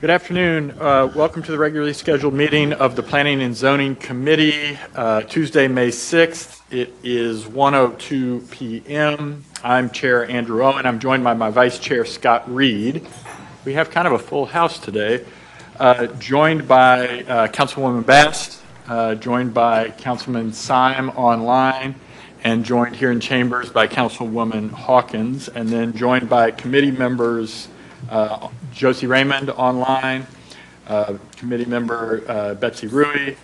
Good afternoon. Welcome to the regularly scheduled meeting of the Planning and Zoning Committee, Tuesday, May 6th. It is 1:02 p.m. I'm Chair Andrew Owen. I'm joined by my Vice Chair, Scott Reed. We have kind of a full house today, joined by Councilwoman Bast, joined by Councilman Syme online, and joined here in chambers by Councilwoman Hawkins, and then joined by committee members Josie Raymond online, committee member Betsy Rui,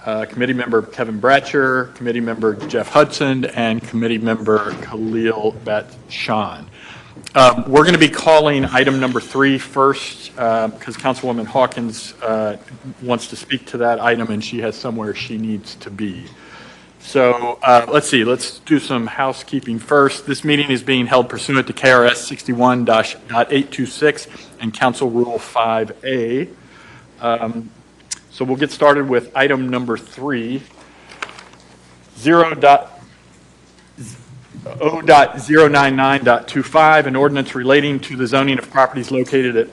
committee member Kevin Bratcher, committee member Jeff Hudson, and committee member Khalil Bat-Shan. We're going to be calling item number 3 first because Councilwoman Hawkins wants to speak to that item and she has somewhere she needs to be. So let's do some housekeeping first. This meeting is being held pursuant to KRS 61.826 and Council Rule 5A. So we'll get started with item number 3, 0.099.25, an ordinance relating to the zoning of properties located at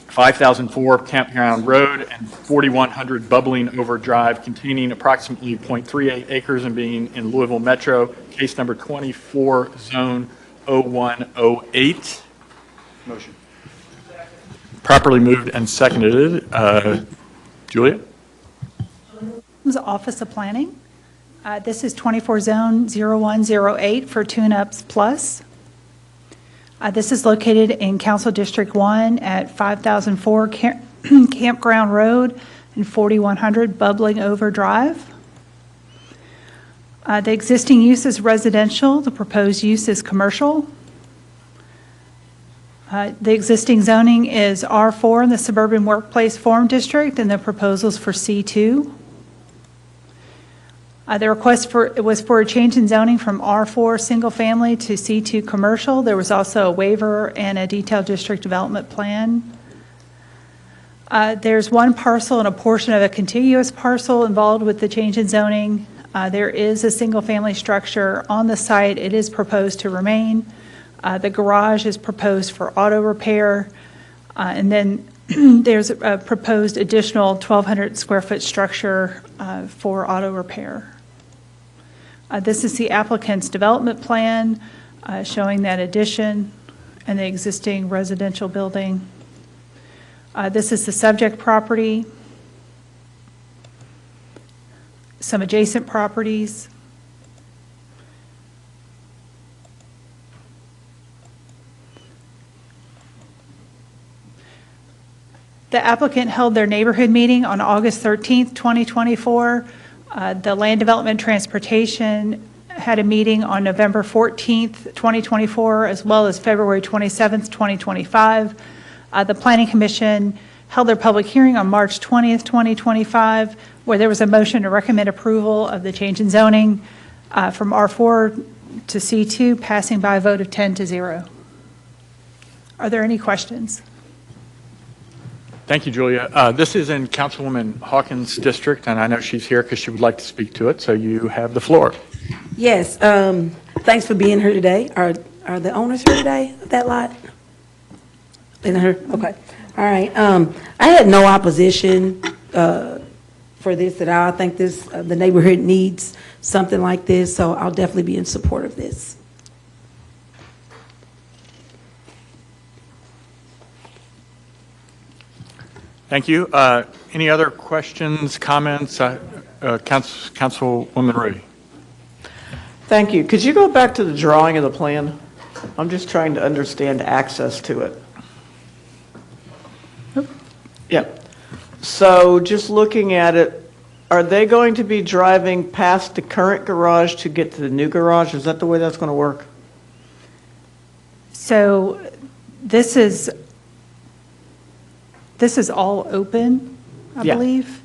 5004 Campground Road and 4100 Bubbling Over Drive, containing approximately 0.38 acres and being in Louisville Metro, case number 24, zone 0108. Motion. Properly moved and seconded. Julia? Office of Planning. This is 24 zone 0108 for Tune-Ups Plus. This is located in Council District 1 at 5004 Campground Road and 4100 Bubbling Over Drive. The existing use is residential. The proposed use is commercial. The existing zoning is R4 in the Suburban Workplace Form District, and the proposals for C2. The request was for a change in zoning from R4 single family to C2 commercial. There was also a waiver and a detailed district development plan. There's one parcel and a portion of a contiguous parcel involved with the change in zoning. There is a single family structure on the site. It is proposed to remain. The garage is proposed for auto repair. And then there's a proposed additional 1,200 square foot structure for auto repair. This is the applicant's development plan showing that addition and the existing residential building. This is the subject property, some adjacent properties. The applicant held their neighborhood meeting on August 13th, 2024. The Land Development Transportation had a meeting on November 14th, 2024, as well as February 27th, 2025. The Planning Commission held their public hearing on March 20th, 2025, where there was a motion to recommend approval of the change in zoning from R4 to C2, passing by a vote of 10-0. Are there any questions? Thank you, Julia. This is in Councilwoman Hawkins' district, and I know she's here because she would like to speak to it, so you have the floor. Yes, thanks for being here today. Are the owners here today of that lot? They're here? Okay. All right. I had no opposition for this at all. I think the neighborhood needs something like this, so I'll definitely be in support of this. Thank you. Any other questions, comments? Councilwoman Rui. Thank you. Could you go back to the drawing of the plan? I'm just trying to understand access to it. Yeah. So just looking at it, are they going to be driving past the current garage to get to the new garage? Is that the way that's going to work? So this is all open, I believe.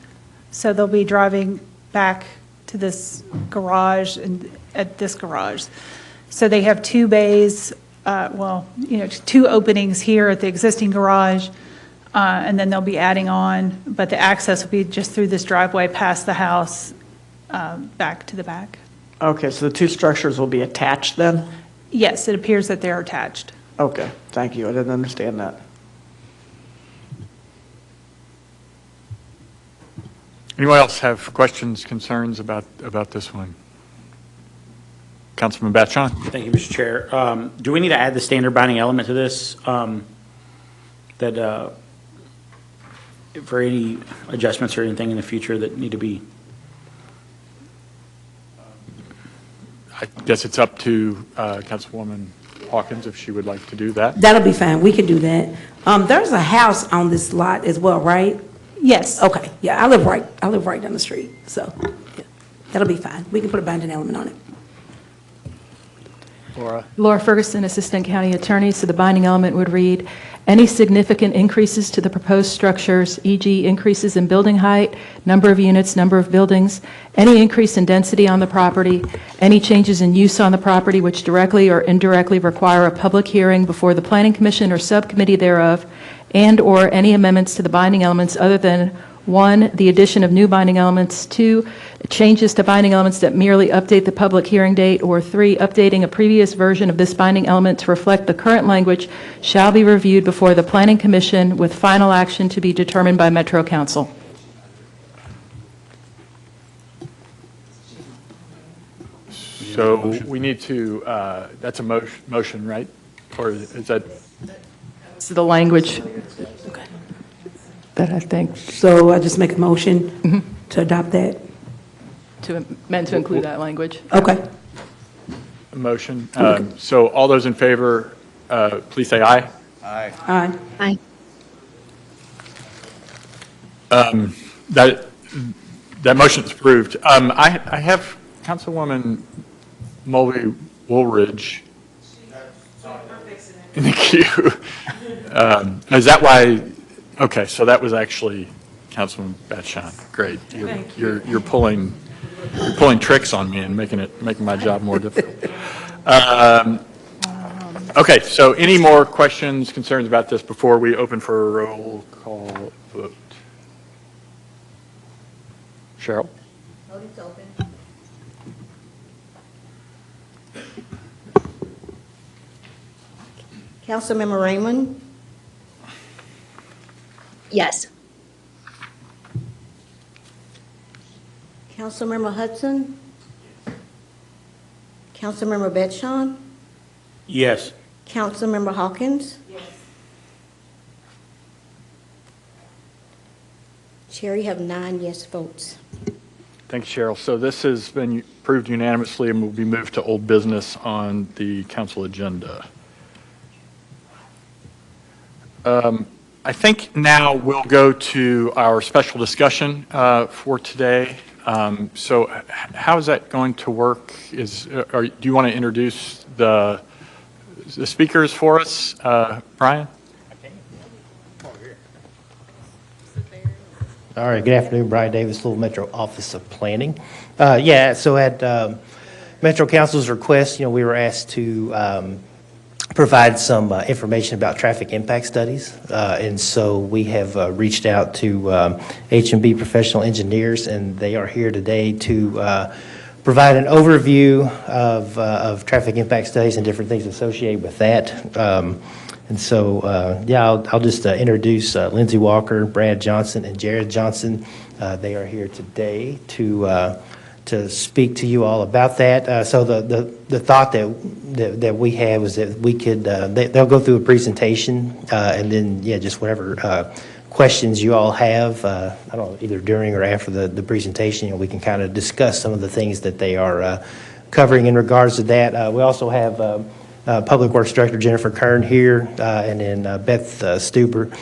So they'll be driving back to this garage and at this garage. So they have 2 bays, 2 openings here at the existing garage, and then they'll be adding on, but the access will be just through this driveway past the house, back to the back. Okay, so the 2 structures will be attached then? Yes, it appears that they're attached. Okay, thank you. I didn't understand that. Anyone else have questions, concerns about this one? Councilman Batchon? Thank you, Mr. Chair. Do we need to add the standard binding element to this? That for any adjustments or anything in the future that need to be? I guess it's up to Councilwoman Hawkins if she would like to do that. That'll be fine, we can do that. There's a house on this lot as well, right? Yes. Okay, yeah, I live right down the street, so, yeah, that'll be fine. We can put a binding element on it. Laura Ferguson, Assistant County Attorney, so the binding element would read, any significant increases to the proposed structures, e.g. increases in building height, number of units, number of buildings, any increase in density on the property, any changes in use on the property which directly or indirectly require a public hearing before the Planning Commission or subcommittee thereof, and/or any amendments to the binding elements other than 1, the addition of new binding elements, 2, changes to binding elements that merely update the public hearing date, or 3, updating a previous version of this binding element to reflect the current language, shall be reviewed before the Planning Commission with final action to be determined by Metro Council. So we need to, that's a motion, right? Or is that? It's the language that I think So I just make a motion to adopt that? meant to include that language. Okay. A motion. So all those in favor, please say aye. Aye. Aye. That motion is approved. I have Councilwoman Mulvey Woolridge in the queue. Is that why? Okay, so that was actually Councilman Batchon. Great. You're pulling tricks on me and making my job more difficult. Okay, so any more questions, concerns about this before we open for a roll call vote? Cheryl? Voting's open. Councilmember Raymond? Yes. Councilmember Hudson? Councilmember Betshon? Yes. Councilmember Hawkins? Yes. Chair, you have 9 yes votes. Thank you, Cheryl. So this has been approved unanimously and will be moved to old business on the council agenda. I think now we'll go to our special discussion for today. So how is that going to work? Do you want to introduce the speakers for us, Brian? All right, good afternoon, Brian Davis, Louisville Metro Office of Planning. So at Metro Council's request, we were asked to provide some information about traffic impact studies. And so we have reached out to H&B Professional Engineers, and they are here today to provide an overview of traffic impact studies and different things associated with that. I'll just introduce Lindsay Walker, Brad Johnson, and Jared Johnson. They are here today to speak to you all about that. So the thought that we have is that we could they'll go through a presentation and then just whatever questions you all have, I don't know, either during or after the presentation, we can kind of discuss some of the things that they are covering in regards to that. We also have Public Works Director Jennifer Kern here, and then Beth Stuber,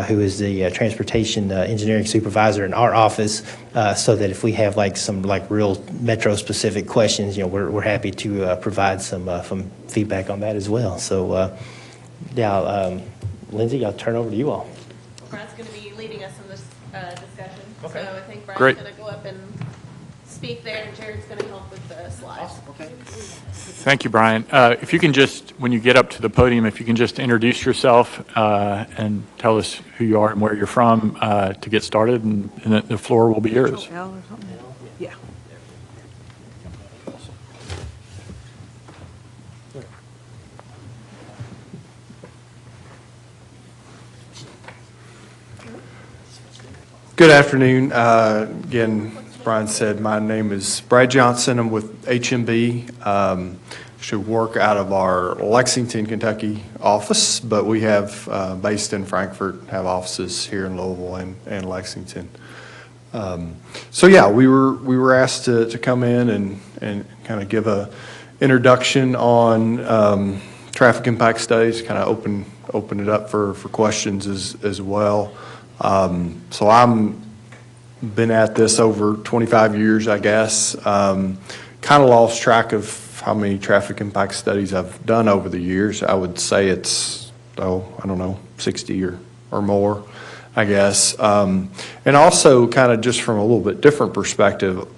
who is the Transportation Engineering Supervisor in our office, so that if we have some real metro-specific questions, we're happy to provide some feedback on that as well. So, Lindsay, I'll turn over to you all. Brad's going to be leading us in this discussion. Okay. So I think Brad's Great. going to go up and speak there, and Jared's going to help with the slides. Okay. Thank you, Brian. If you can just, when you get up to the podium, if you can just introduce yourself and tell us who you are and where you're from to get started, and the floor will be yours. Yeah. Good afternoon. Again, as Brian said, my name is Brad Johnson. I'm with HMB. Should work out of our Lexington, Kentucky office, but we have, based in Frankfort, have offices here in Louisville and Lexington. So yeah, we were asked to come in and kind of give a introduction on traffic impact studies, kind of open it up for questions as well. So I'm been at this over 25 years, I guess. Kind of lost track of how many traffic impact studies I've done over the years. I would say it's, I don't know, 60 or more, I guess. And also kind of just from a little bit different perspective,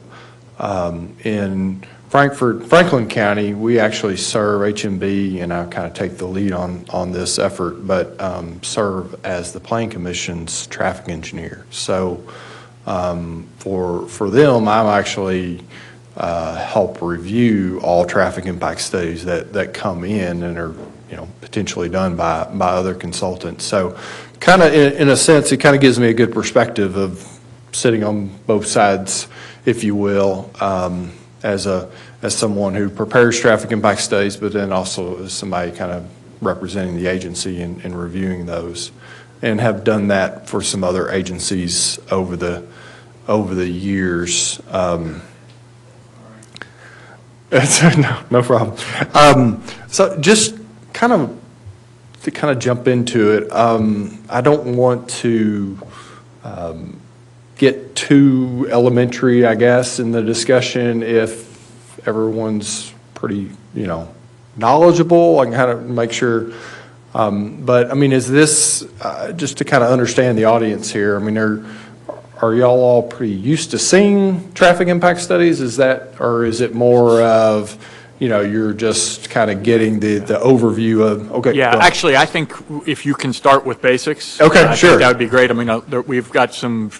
in Franklin County, we actually serve HMB, and I kind of take the lead on this effort, but serve as the Planning Commission's traffic engineer. So for them, I'm actually help review all traffic impact studies that come in and are potentially done by other consultants. So kind of in a sense, it kind of gives me a good perspective of sitting on both sides, if you will, as someone who prepares traffic impact studies, but then also as somebody kind of representing the agency and reviewing those, and have done that for some other agencies over the years. No problem. So just to jump into it, I don't want to get too elementary, I guess, in the discussion. If everyone's pretty, knowledgeable, I can kind of make sure. But I mean, is this just to kind of understand the audience here? I mean, are y'all all pretty used to seeing traffic impact studies? Is that, or is it more of, you're just kind of getting the overview of, okay. Yeah, actually, I think if you can start with basics. Okay, I sure. think that would be great. I mean, we've got some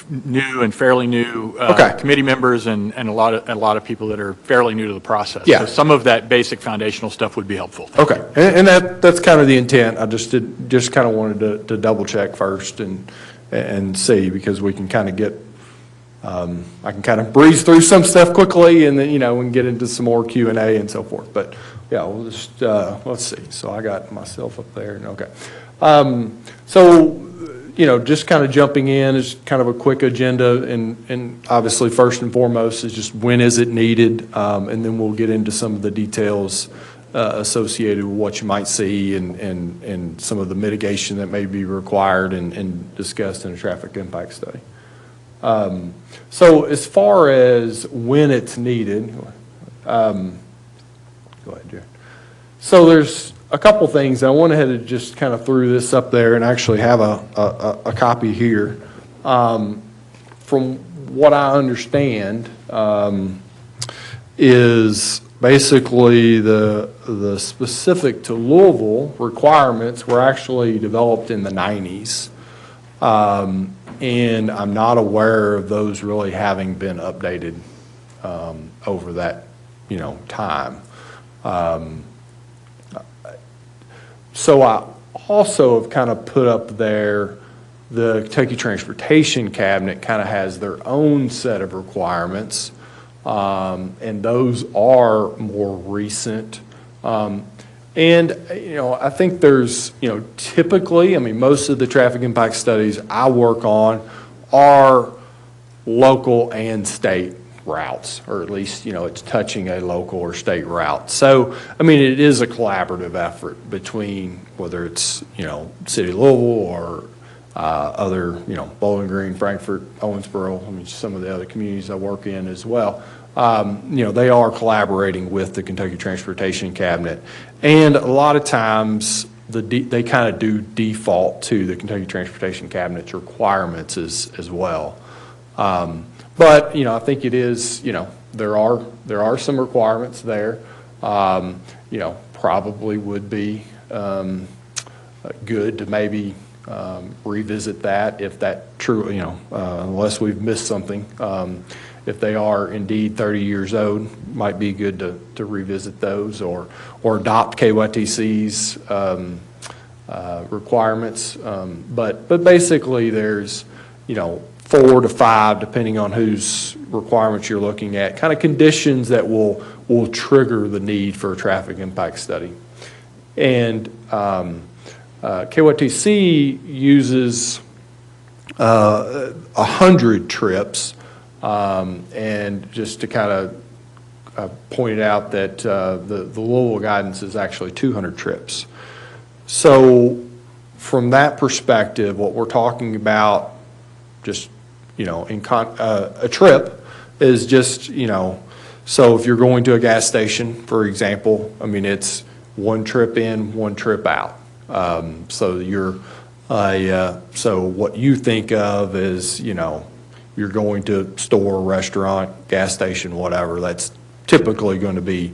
new and fairly new committee members and a lot of people that are fairly new to the process. Yeah. So some of that basic foundational stuff would be helpful. Okay, and that's kind of the intent. I just kind of wanted to double check first and see, because we can kind of get, I can kind of breeze through some stuff quickly, and then, we can get into some more Q&A and so forth. But yeah, we'll just, let's see. So I got myself up there, okay. So, just kind of jumping in is kind of a quick agenda, and obviously first and foremost is just when is it needed, and then we'll get into some of the details associated with what you might see and some of the mitigation that may be required and discussed in a traffic impact study. So as far as when it's needed, go ahead, Jared. So there's a couple things. I went ahead and just kind of threw this up there and actually have a copy here. From what I understand, is basically the specific to Louisville requirements were actually developed in the 90s. And I'm not aware of those really having been updated over that, time. So I also have kind of put up there, the Kentucky Transportation Cabinet kind of has their own set of requirements, and those are more recent. And, I think there's, typically, I mean, most of the traffic impact studies I work on are local and state routes, or at least, it's touching a local or state route. So, I mean, it is a collaborative effort between whether it's, City of Louisville or other, Bowling Green, Frankfort, Owensboro, I mean, some of the other communities I work in as well. They are collaborating with the Kentucky Transportation Cabinet. And a lot of times, they kind of do default to the Kentucky Transportation Cabinet's requirements as well. But, I think it is, there are some requirements there. Probably would be good to maybe revisit that if that true, unless we've missed something. If they are indeed 30 years old, might be good to revisit those or adopt KYTC's requirements. But basically there's, 4 to 5, depending on whose requirements you're looking at, kind of conditions that will trigger the need for a traffic impact study. And KYTC uses 100 trips, and just to kind of point out that the Louisville guidance is actually 200 trips. So from that perspective, what we're talking about, just, a trip is just, so if you're going to a gas station, for example, I mean, it's one trip in, one trip out. So what you think of is, you're going to store, restaurant, gas station, whatever, that's typically going to be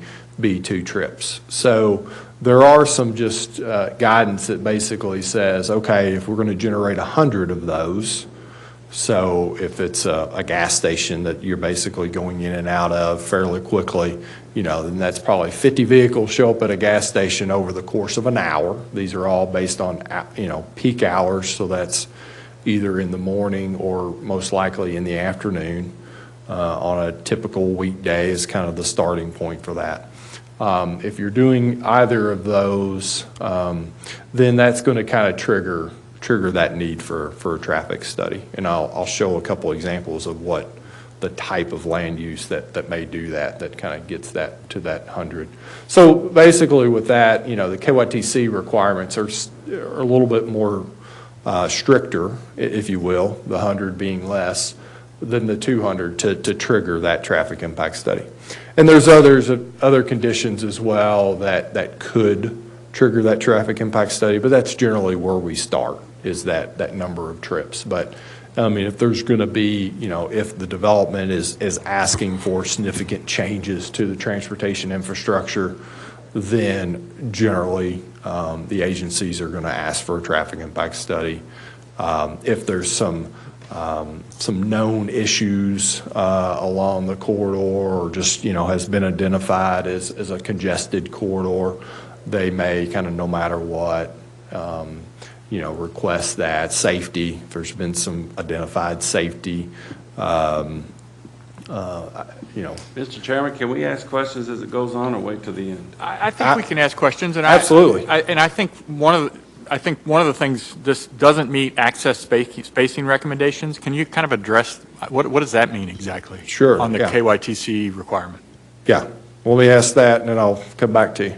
2 trips. So there are some just guidance that basically says, okay, if we're going to generate 100 of those, so if it's a gas station that you're basically going in and out of fairly quickly, then that's probably 50 vehicles show up at a gas station over the course of an hour. These are all based on, peak hours, so that's either in the morning or most likely in the afternoon. On a typical weekday is kind of the starting point for that. If you're doing either of those, then that's going to kind of trigger that need for a traffic study. And I'll show a couple examples of what the type of land use that may do that kind of gets that to that 100. So basically with that, the KYTC requirements are a little bit more stricter, if you will, the 100 being less than the 200 to trigger that traffic impact study. And there's other conditions as well that could trigger that traffic impact study, but that's generally where we start, is that number of trips. But I mean, if there's going to be, if the development is asking for significant changes to the transportation infrastructure, then generally the agencies are going to ask for a traffic impact study. If there's some known issues along the corridor, or just, has been identified as a congested corridor, they may kind of, no matter what, request that. Safety, if there's been some identified safety, Mr. Chairman, can we ask questions as it goes on, or wait till the end? I think we can ask questions, and absolutely. I think one of the things this doesn't meet access spacing recommendations. Can you kind of address what does that mean exactly? Sure. On the yeah. KYTC requirement. Yeah. Well, let me ask that, and then I'll come back to you.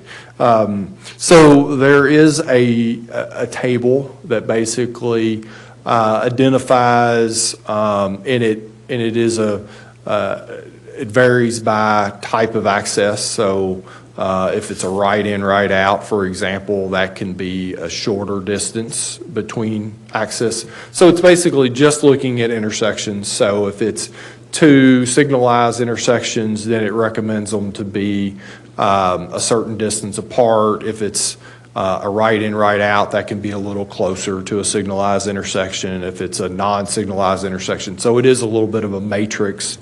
So there is a table that basically identifies, and it is it varies by type of access. So if it's a right-in, right-out, for example, that can be a shorter distance between access. So it's basically just looking at intersections. So if it's 2 signalized intersections, then it recommends them to be a certain distance apart. If it's a right-in, right-out, that can be a little closer to a signalized intersection if it's a non-signalized intersection. So it is a little bit of a matrix.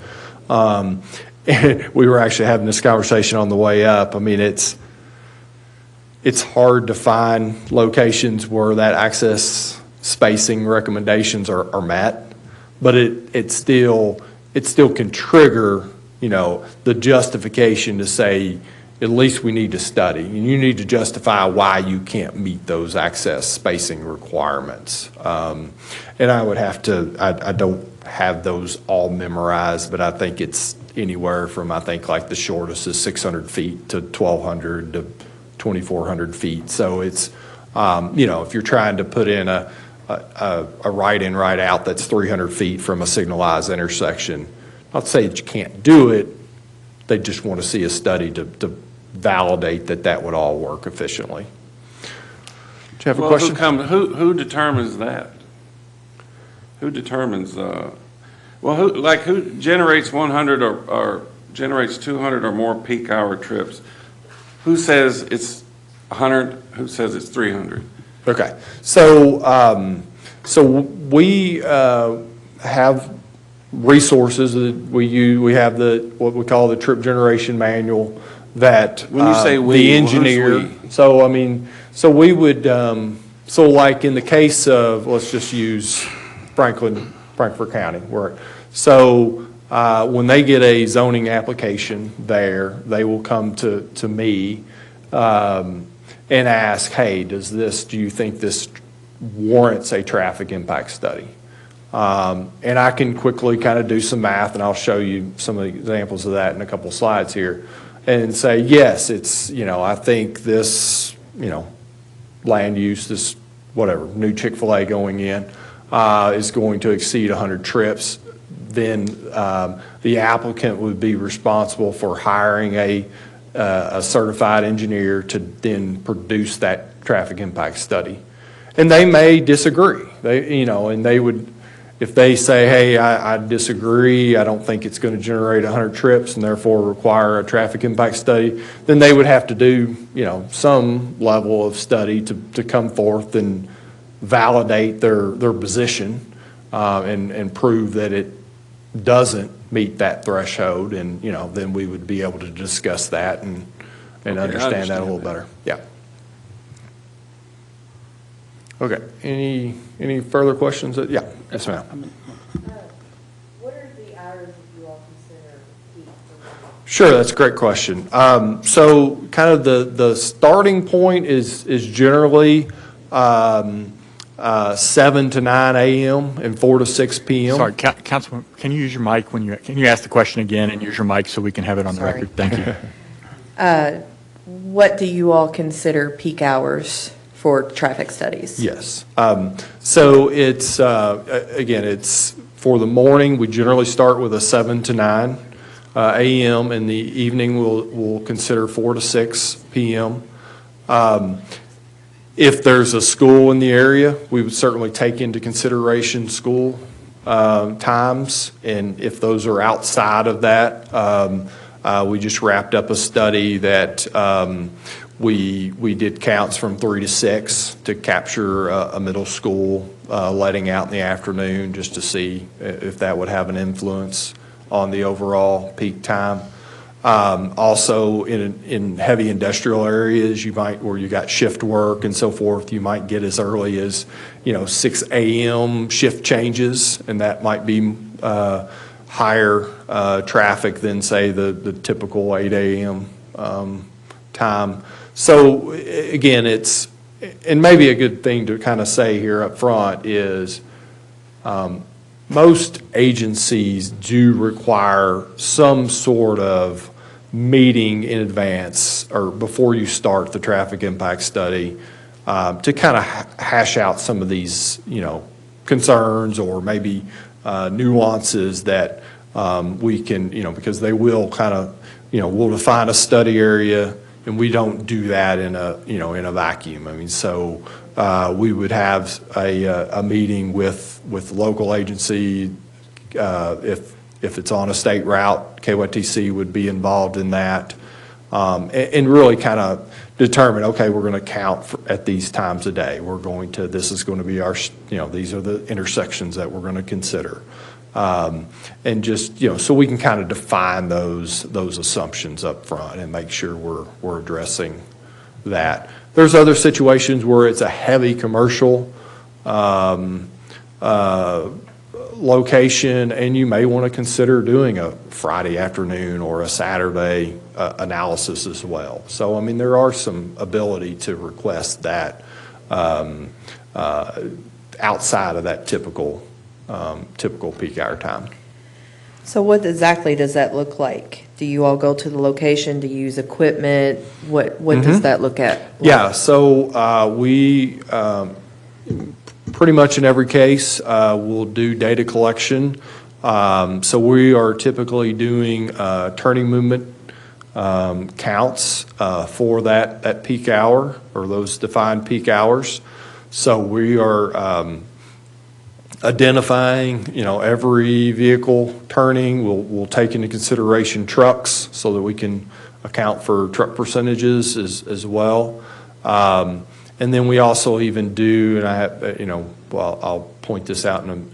And we were actually having this conversation on the way up. I mean, it's hard to find locations where that access spacing recommendations are met, but it still can trigger, the justification to say, at least we need to study, and you need to justify why you can't meet those access spacing requirements. And I would have to, I don't have those all memorized, but I think it's anywhere from, like the shortest is 600 feet to 1,200 to 2,400 feet. So it's, if you're trying to put in a right-in, right-out that's 300 feet from a signalized intersection, I'll say that you can't do it. They just want to see a study to validate that would all work efficiently. Do you have a question? Who determines that? Who determines, who generates 100 or generates 200 or more peak hour trips? Who says it's 100? Who says it's 300? Okay. So we have resources that we use. We have what we call the trip generation manual that when you say we, the engineer. we? So we would. So like in the case of, let's just use Franklin Frankfort County. So when they get a zoning application there, they will come to me and ask, hey, do you think this warrants a traffic impact study? And I can quickly kind of do some math, and I'll show you some of the examples of that in a couple slides here, and say, yes, it's, I think this, land use, this whatever, new Chick-fil-A going in is going to exceed 100 trips. Then the applicant would be responsible for hiring a certified engineer to then produce that traffic impact study. And they may disagree. And they would, if they say, hey, I disagree, I don't think it's going to generate 100 trips and therefore require a traffic impact study, then they would have to do, some level of study to come forth and validate their position and prove that it doesn't meet that threshold. And, then we would be able to discuss that and understand that a little better. Yeah. Okay, any further questions? Yeah, yes, ma'am. What are the hours that you all consider peak for running? Sure, that's a great question. So kind of the starting point is generally 7 to 9 a.m. and 4 to 6 p.m. Sorry, Councilman, can you use your mic can you ask the question again and use your mic so we can have it on the record? Thank you. What do you all consider peak hours for traffic studies? Yes. So it's, again, it's for the morning, we generally start with a 7 to 9 a.m. In the evening, we'll consider 4 to 6 p.m. If there's a school in the area, we would certainly take into consideration school times. And if those are outside of that, we just wrapped up a study that we did counts from 3 to 6 to capture a middle school letting out in the afternoon, just to see if that would have an influence on the overall peak time. Also, in heavy industrial areas, where you got shift work and so forth, you might get as early as 6 a.m. shift changes, and that might be higher traffic than, say, the typical 8 a.m. time. So again, and maybe a good thing to kind of say here up front is most agencies do require some sort of meeting in advance or before you start the traffic impact study to kind of hash out some of these, concerns or maybe nuances that we can, because they will kind of, we'll define a study area. And we don't do that in a vacuum. I mean, so we would have a meeting with the local agency. If it's on a state route, KYTC would be involved in that, and really kind of determine, okay, we're going to count at these times a day. This is going to be our, these are the intersections that we're going to consider. And just, so we can kind of define those assumptions up front and make sure we're addressing that. There's other situations where it's a heavy commercial location, and you may want to consider doing a Friday afternoon or a Saturday analysis as well. So, I mean, there are some ability to request that outside of that typical peak hour time. So what exactly does that look like? Do you all go to the location? Do you use equipment? What does that look at? Yeah, so we pretty much in every case we'll do data collection. So we are typically doing turning movement counts for that peak hour or those defined peak hours. So we are identifying, every vehicle turning. We'll take into consideration trucks so that we can account for truck percentages as well. And then we also even do, and I have, I'll point this out in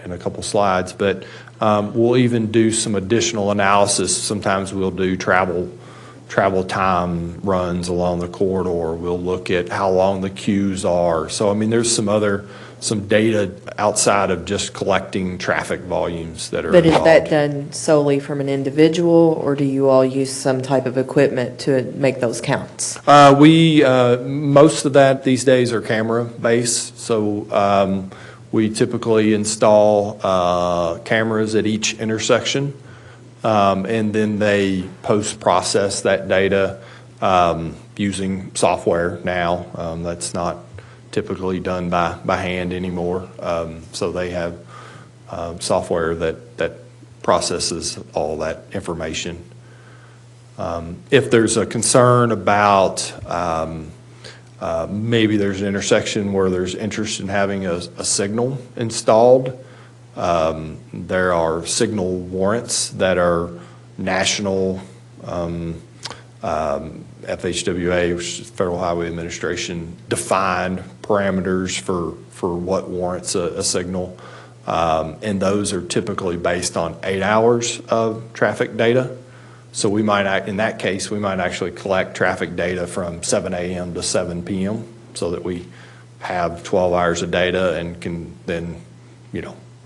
a couple slides, but we'll even do some additional analysis. Sometimes we'll do travel time runs along the corridor. We'll look at how long the queues are. So, I mean, there's some other some data outside of just collecting traffic volumes that are But is that involved. done solely from an individual, or do you all use some type of equipment to make those counts? Most of that these days are camera-based, so we typically install cameras at each intersection, and then they post-process that data using software now. That's not typically done by hand anymore. So they have software that processes all that information. If there's a concern about maybe there's an intersection where there's interest in having a signal installed, there are signal warrants that are national FHWA, which is Federal Highway Administration, defined parameters for what warrants a signal. And those are typically based on 8 hours of traffic data. So we might, in that case, we might actually collect traffic data from 7 a.m. to 7 p.m. so that we have 12 hours of data and can then,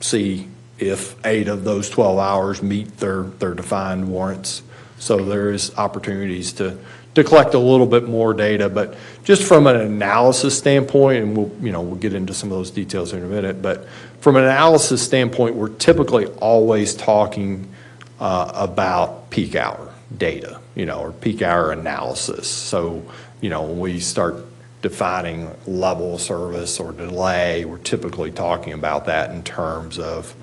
see if 8 of those 12 hours meet their defined warrants. So there is opportunities to collect a little bit more data, but just from an analysis standpoint, and we'll get into some of those details in a minute, but from an analysis standpoint, we're typically always talking about peak hour data, or peak hour analysis. So, when we start defining level of service or delay, we're typically talking about that in terms of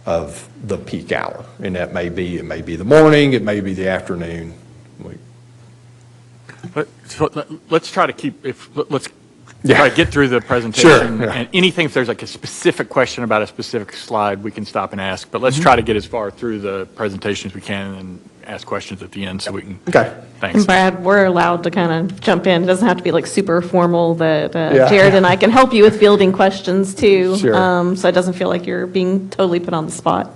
the peak hour. And it may be the morning, it may be the afternoon. Let's try to try to get through the presentation. Sure. And anything, if there's like a specific question about a specific slide, we can stop and ask. But let's try to get as far through the presentation as we can and ask questions at the end so we can. Okay. Thanks. And Brad, we're allowed to kind of jump in. It doesn't have to be like super formal. That Yeah. Jared and I can help you with fielding questions too. Sure. So it doesn't feel like you're being totally put on the spot.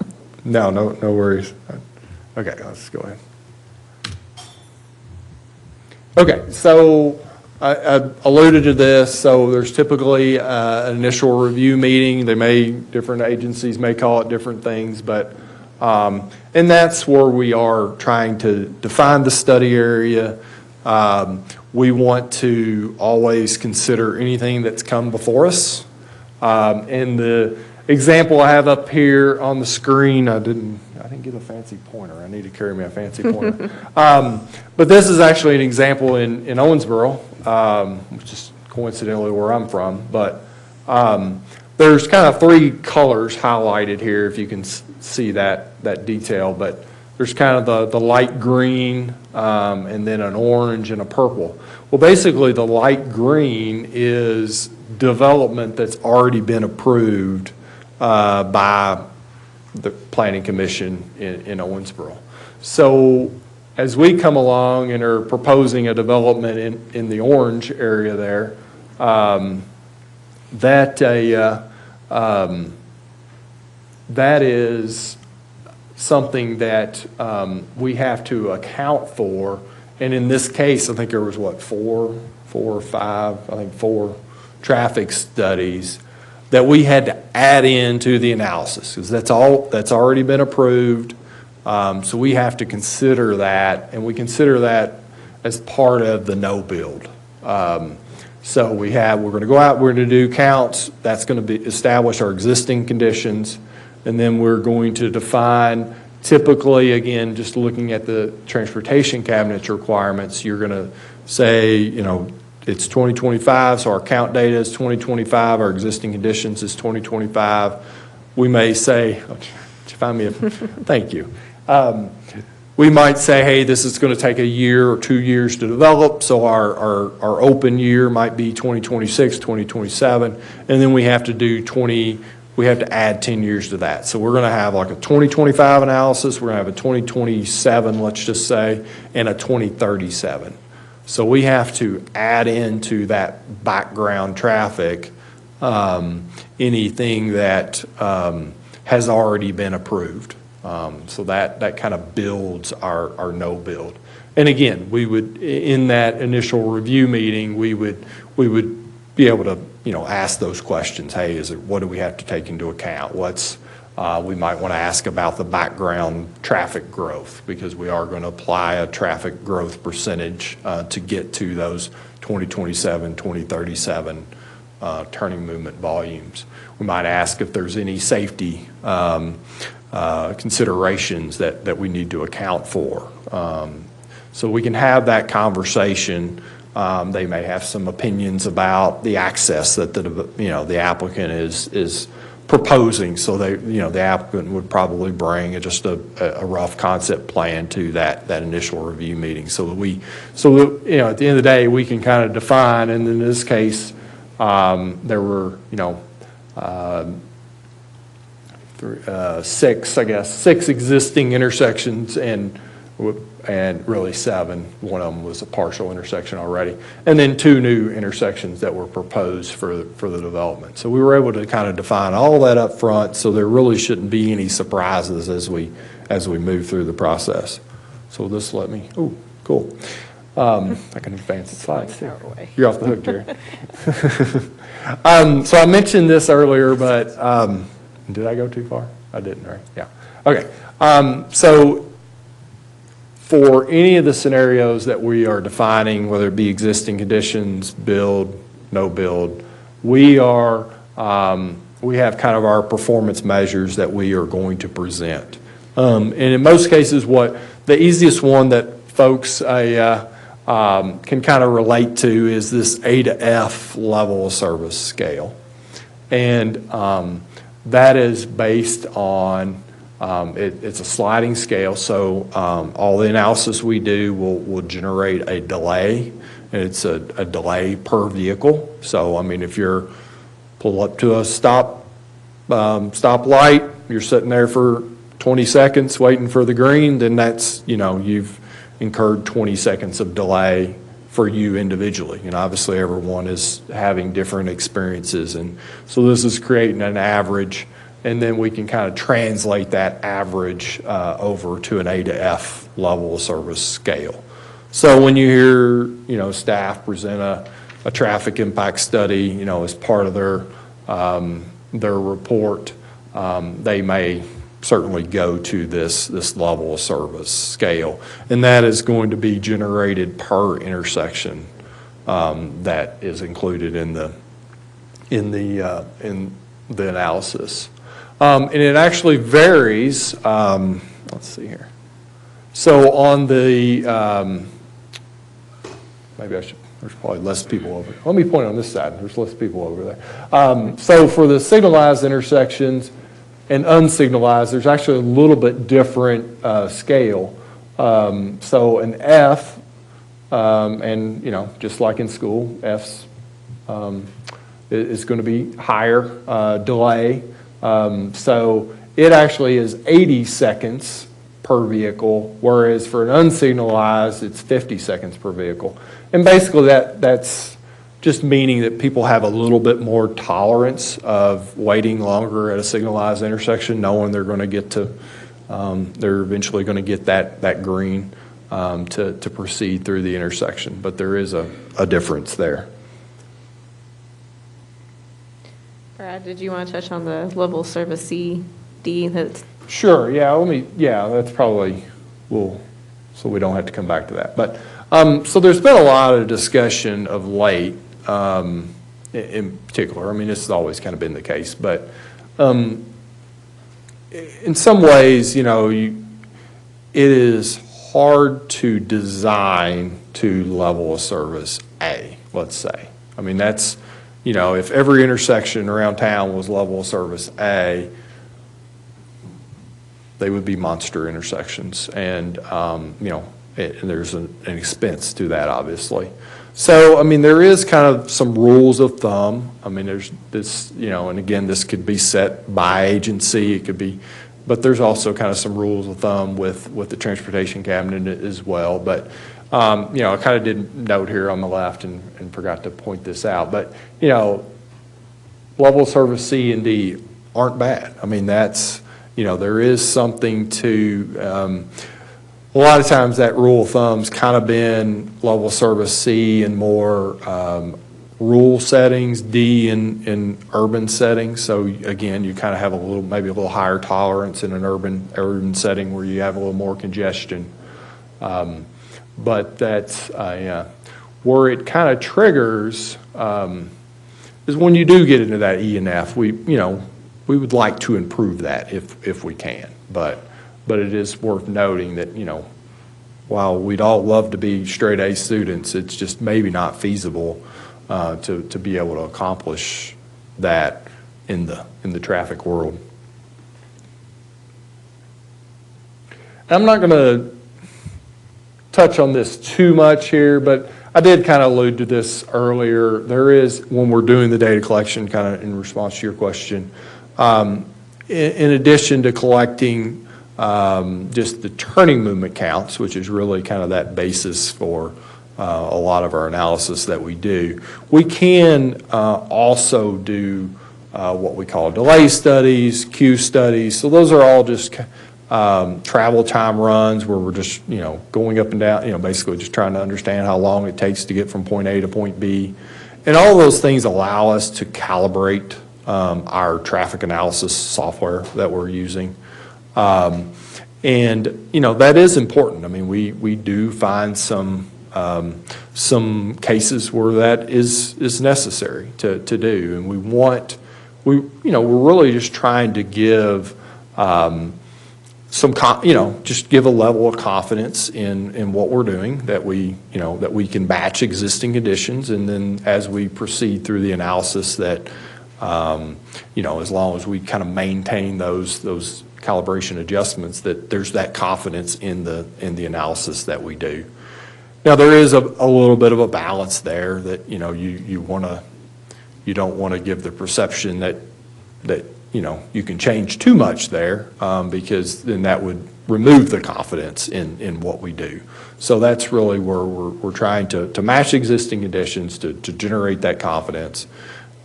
No worries. Okay, let's go ahead. Okay, so I alluded to this. So there's typically an initial review meeting. Different agencies may call it different things, but and that's where we are trying to define the study area. We want to always consider anything that's come before us. And the example I have up here on the screen, I didn't get a fancy pointer. I need to carry me a fancy pointer. But this is actually an example in Owensboro, which is coincidentally where I'm from. But there's kind of 3 colors highlighted here, if you can see that detail. But there's kind of the light green, and then an orange and a purple. Well, basically, the light green is development that's already been approved by the Planning Commission in Owensboro. So as we come along and are proposing a development in the orange area there, that is something that we have to account for. And in this case, I think there was, 4 or 5, I think 4 traffic studies that we had to add into the analysis, because that's already been approved. So we have to consider that, and we consider that as part of the no build. So we're going to go out, we're going to do counts. That's going to establish our existing conditions, and then we're going to define, typically, again, just looking at the transportation cabinet's requirements, you're going to say, it's 2025, so our count data is 2025, our existing conditions is 2025. We may say, thank you. We might say, hey, this is going to take a year or 2 years to develop, so our open year might be 2026, 2027, and then we have to add 10 years to that. So we're going to have like a 2025 analysis, we're going to have a 2027, let's just say, and a 2037. So we have to add into that background traffic anything that has already been approved. So that kind of builds our no build. And again, we would, in that initial review meeting, we would be able to, ask those questions. Hey, what do we have to take into account? We might want to ask about the background traffic growth, because we are going to apply a traffic growth percentage to get to those 2027, 2037 turning movement volumes. We might ask if there's any safety considerations that we need to account for. So we can have that conversation. They may have some opinions about the access that the applicant is proposing. So the applicant would probably bring just a rough concept plan to that initial review meeting. So at the end of the day, we can kind of define. And in this case, there were six existing intersections and really 7. One of them was a partial intersection already, and then 2 new intersections that were proposed for the development. So we were able to kind of define all that up front, so there really shouldn't be any surprises as we move through the process. So this let me, cool. I can advance the slides too. You're off the hook, Jerry. So I mentioned this earlier, but did I go too far? I didn't, right? Yeah. Okay. So for any of the scenarios that we are defining, whether it be existing conditions, build, no build, we have kind of our performance measures that we are going to present. And in most cases, the easiest one that folks can kind of relate to is this A to F level of service scale. And that is based on it's a sliding scale, so all the analysis we do will generate a delay, and it's a delay per vehicle. So, I mean, if you're pull up to a stop light, you're sitting there for 20 seconds waiting for the green, then that's, you've incurred 20 seconds of delay for you individually. And obviously everyone is having different experiences, and so this is creating an average. And then we can kind of translate that average over to an A to F level of service scale. So when you hear, staff present a traffic impact study, as part of their report, they may certainly go to this level of service scale, and that is going to be generated per intersection that is included in the analysis. And it actually varies. Let's see here. So on the, there's probably less people over there. Let me point on this side. There's less people over there. So for the signalized intersections and unsignalized, there's actually a little bit different scale. So an F, and just like in school, F's is going to be higher delay. So it actually is 80 seconds per vehicle, whereas for an unsignalized, it's 50 seconds per vehicle. And basically that's just meaning that people have a little bit more tolerance of waiting longer at a signalized intersection, knowing they're going to get to, they're eventually going to get that green to proceed through the intersection. But there is a difference there. Brad, did you want to touch on the level of service C, D? Sure, yeah, that's probably, so we don't have to come back to that. But, so there's been a lot of discussion of late, in particular. I mean, this has always kind of been the case, but in some ways, it is hard to design to level of service A, let's say. I mean, that's, if every intersection around town was level of service A, they would be monster intersections. And, there's an expense to that, obviously. So, I mean, there is kind of some rules of thumb. I mean, there's this, and again, this could be set by agency. It could be, but there's also kind of some rules of thumb with the transportation cabinet as well. But, I kind of did note here on the left and forgot to point this out, but, level of service C and D aren't bad. I mean, that's, there is something to, a lot of times that rule of thumb's kind of been level of service C and more rural settings, D in urban settings. So again, you kind of have maybe a little higher tolerance in an urban setting where you have a little more congestion. But that's where it kind of triggers is when you do get into that E and F. We would like to improve that if we can, but it is worth noting that while we'd all love to be straight A students, it's just maybe not feasible to be able to accomplish that in the traffic world. I'm not going to touch on this too much here, but I did kind of allude to this earlier. There is, when we're doing the data collection, kind of in response to your question, in addition to collecting just the turning movement counts, which is really kind of that basis for a lot of our analysis that we do, we can also do what we call delay studies, queue studies. So those are all just travel time runs where we're just, going up and down, basically just trying to understand how long it takes to get from point A to point B. And all those things allow us to calibrate our traffic analysis software that we're using. And, that is important. I mean, we do find some cases where that is necessary to do. And we're really just trying to give just give a level of confidence in what we're doing, that we can match existing conditions, and then as we proceed through the analysis that, as long as we kind of maintain those calibration adjustments, that there's that confidence in the analysis that we do. Now, there is a little bit of a balance there that, you don't want to give the perception that you can change too much there, because then that would remove the confidence in what we do. So that's really where we're trying to match existing conditions to generate that confidence,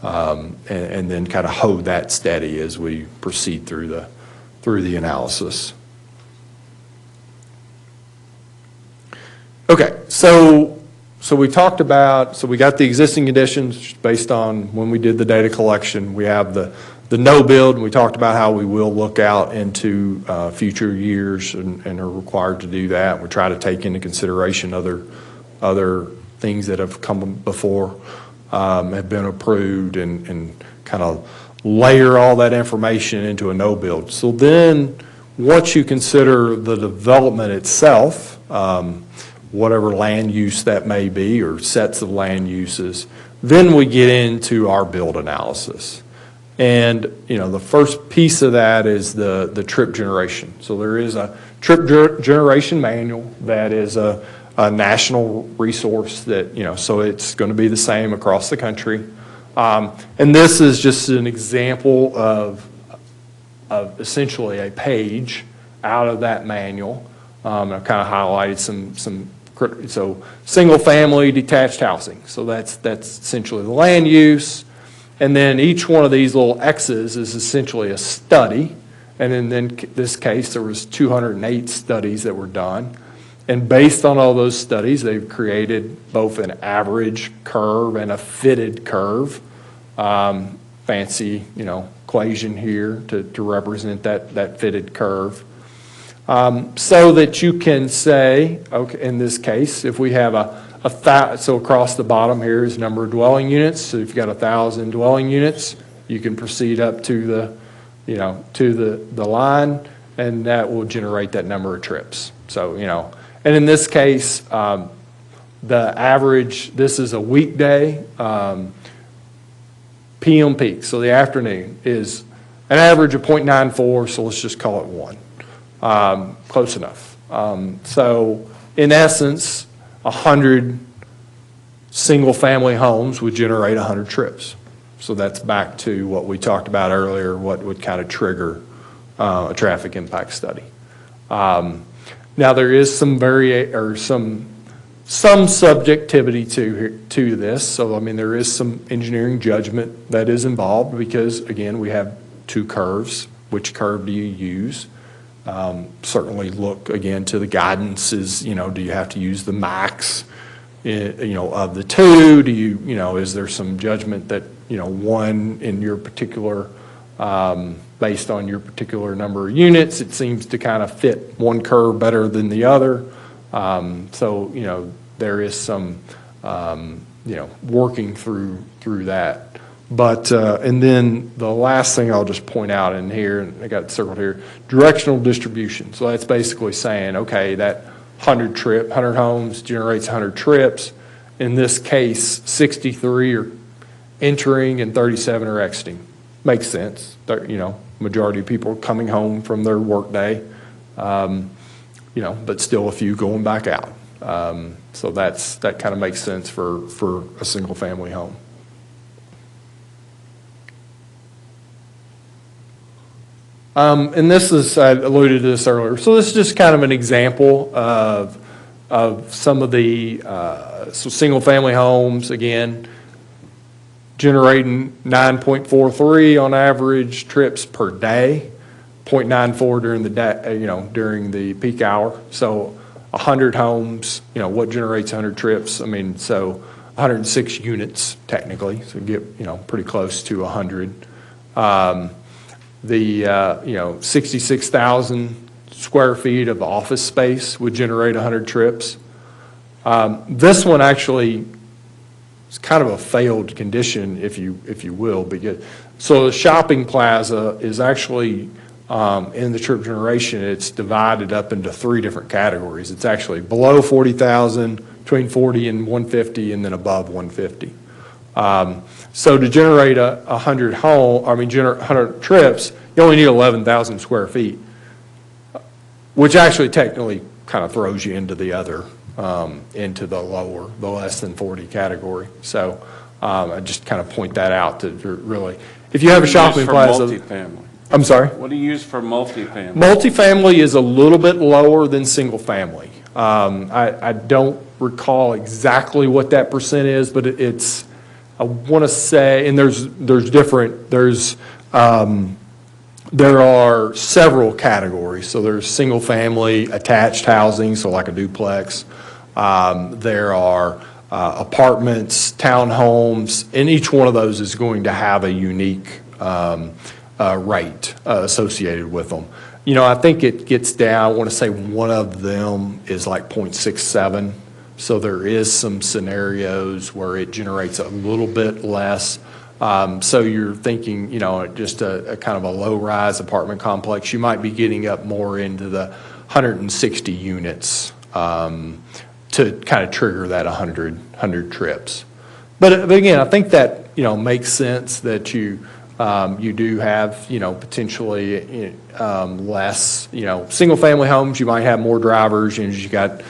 and then kind of hold that steady as we proceed through the analysis. Okay, so we talked about, so we got the existing conditions based on when we did the data collection. We have the no build, and we talked about how we will look out into future years and are required to do that. We try to take into consideration other things that have come before, have been approved, and kind of layer all that information into a no build. So then once you consider the development itself, whatever land use that may be, or sets of land uses, then we get into our build analysis. And, the first piece of that is the trip generation. So there is a trip generation manual that is a national resource that, so it's going to be the same across the country. And this is just an example of essentially a page out of that manual. I've kind of highlighted so single family detached housing. So that's essentially the land use. And then each one of these little X's is essentially a study. And in this case, there was 208 studies that were done. And based on all those studies, they've created both an average curve and a fitted curve. Fancy, equation here to represent that fitted curve. So that you can say, okay, in this case, if we have so across the bottom here is number of dwelling units. So if you've got 1,000 dwelling units, you can proceed up to the line, and that will generate that number of trips. So, and in this case, the average, this is a weekday, PM peak. So the afternoon is an average of 0.94, so let's just call it 1. Close enough. So in essence, 100 single-family homes would generate 100 trips. So that's back to what we talked about earlier, what would kind of trigger a traffic impact study. Now there is some subjectivity to this. So I mean, there is some engineering judgment that is involved because, again, we have two curves. Which curve do you use? Certainly look again to the guidances. Do you have to use the max of the two? Do you, is there some judgment that, one in your particular, based on your particular number of units, it seems to kind of fit one curve better than the other? So, there is some, working through that. But, and then the last thing I'll just point out in here, and I got it circled here, directional distribution. So that's basically saying, okay, that 100 homes generates 100 trips. In this case, 63 are entering and 37 are exiting. Makes sense. Majority of people are coming home from their workday, but still a few going back out. So that kind of makes sense for a single family home. And this is, I alluded to this earlier, so this is just kind of an example of some of the single-family homes, again, generating 9.43 on average trips per day, 0.94 during the day, during the peak hour. So 100 homes, what generates 100 trips? I mean, so 106 units technically, so get, pretty close to 100. The 66,000 square feet of office space would generate 100 trips. This one actually is kind of a failed condition, if you will, because so the shopping plaza is actually in the trip generation. It's divided up into 3 different categories. It's actually below 40,000, between 40 and 150, and then above 150. So to generate 100 trips, you only need 11,000 square feet, which actually technically kind of throws you into the other, into the less than 40 category. So I just kind of point that out to really, if you have a shopping plaza. Multifamily. I'm sorry? What do you use for multifamily? Multifamily is a little bit lower than single family. I don't recall exactly what that percent is, but it's, I want to say, and there are several categories. So there's single family attached housing, so like a duplex. There are apartments, townhomes, and each one of those is going to have a unique rate associated with them. I think it gets down, I want to say one of them is like 0.67. So there is some scenarios where it generates a little bit less. So you're thinking, just a kind of a low-rise apartment complex, you might be getting up more into the 160 units to kind of trigger that 100 trips. But again, I think that, makes sense that you do have, potentially less, single-family homes, you might have more drivers, you got,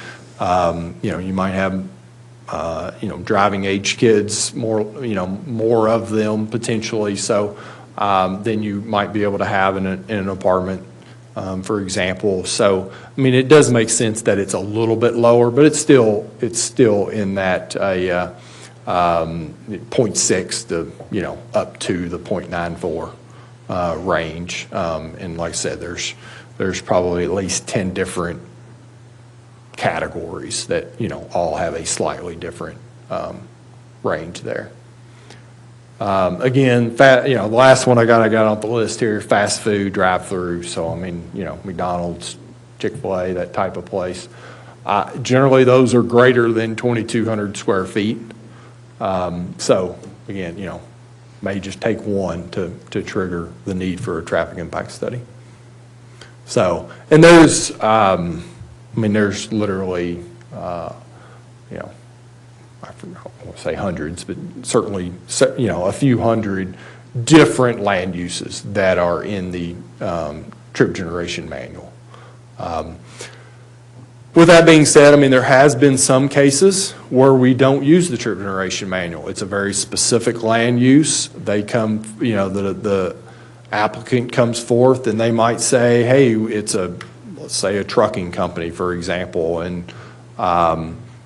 you might have driving age kids, more of them potentially. So then you might be able to have in an apartment, for example. So, I mean, it does make sense that it's a little bit lower, but it's still in that 0.6 to, up to the 0.94 range. And like I said, there's probably at least 10 different categories that all have a slightly different range there. Again, the last one I got off the list here, fast food drive-through. So I mean, McDonald's, Chick-fil-A, that type of place. Generally, those are greater than 2,200 square feet. So again, may just take one to trigger the need for a traffic impact study. So, and there's there's literally, I won't say hundreds, but certainly, a few hundred different land uses that are in the trip generation manual. With that being said, there has been some cases where we don't use the trip generation manual. It's a very specific land use. They come, the applicant comes forth and they might say, hey, it's let's say a trucking company, for example, and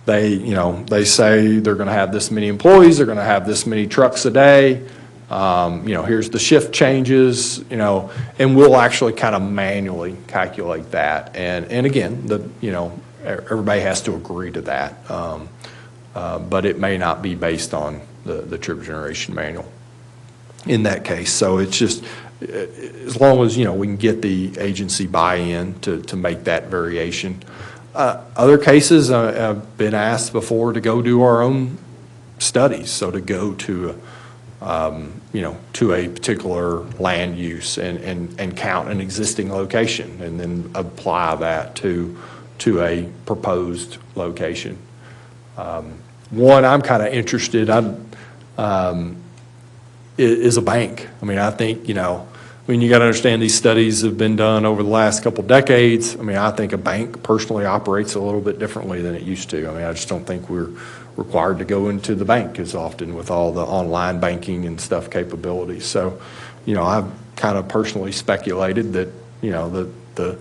they say they're going to have this many employees, they're going to have this many trucks a day. Here's the shift changes, and we'll actually kind of manually calculate that. And again, everybody has to agree to that. but it may not be based on the trip generation manual in that case. So it's just, as long as, we can get the agency buy-in to make that variation. Other cases, I've been asked before to go do our own studies, so to go to, to a particular land use and count an existing location and then apply that to a proposed location. One I'm kind of interested is a bank. I mean, I think, you got to understand these studies have been done over the last couple decades. I mean, I think a bank personally operates a little bit differently than it used to. I mean, I just don't think we're required to go into the bank as often with all the online banking and stuff capabilities. So, I've kind of personally speculated that, the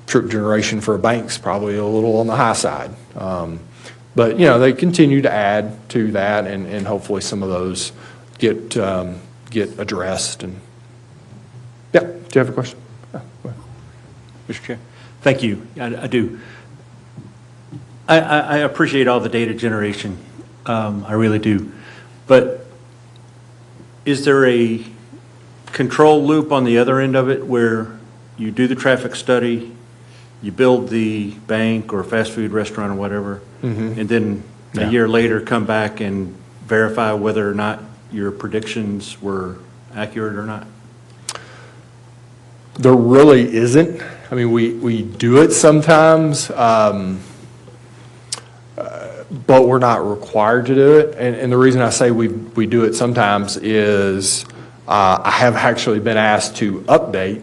trip generation for a bank's probably a little on the high side. But, they continue to add to that, and hopefully some of those get addressed. And yeah, do you have a question? Go ahead. Mr. Chair. Thank you. I do. I appreciate all the data generation. I really do. But is there a control loop on the other end of it where you do the traffic study, you build the bank or fast food restaurant or whatever, and then a year later come back and verify whether or not your predictions were accurate or not? There really isn't. I mean, we do it sometimes, but we're not required to do it. And the reason I say we do it sometimes is I have actually been asked to update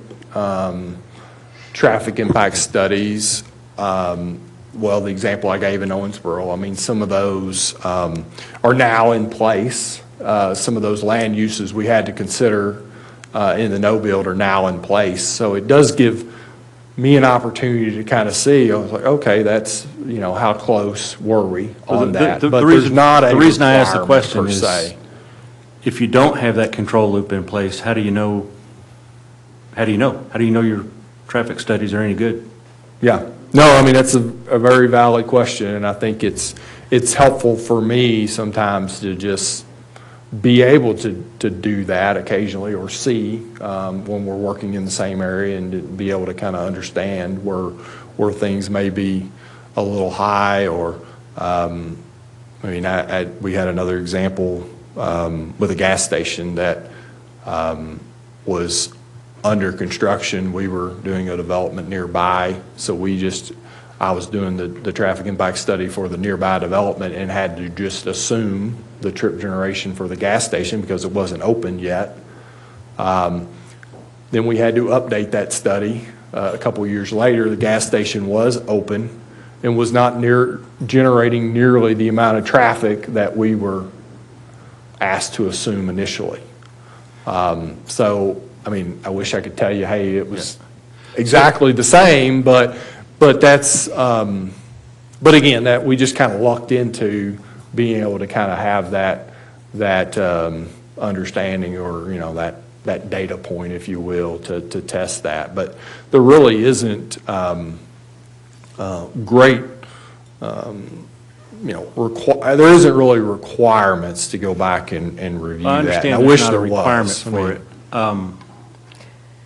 traffic impact studies. Well, the example I gave in Owensboro, I mean, some of those are now in place. Some of those land uses we had to consider in the no build are now in place. So it does give me an opportunity to kind of see, I was like, okay, that's, how close were we on that? But there's not a the reason I asked the question per is, se. if you don't have that control loop in place, how do you know your traffic studies are any good? Yeah. No, I mean, that's a very valid question, and I think it's helpful for me sometimes to just be able to do that occasionally, or see when we're working in the same area, and to be able to kind of understand where things may be a little high, or we had another example with a gas station that was under construction. We were doing a development nearby, so I was doing the traffic impact study for the nearby development and had to just assume the trip generation for the gas station because it wasn't open yet. Then we had to update that study. A couple years later, the gas station was open and was not generating nearly the amount of traffic that we were asked to assume initially. So, I mean, I wish I could tell you, hey, it was exactly the same, but that's, but again, that we just kind of lucked into being able to kind of have that understanding, or, that data point, if you will, to test that. But there really isn't great, there isn't really requirements to go back and review that. I understand I wish there's not there a requirement was. for it.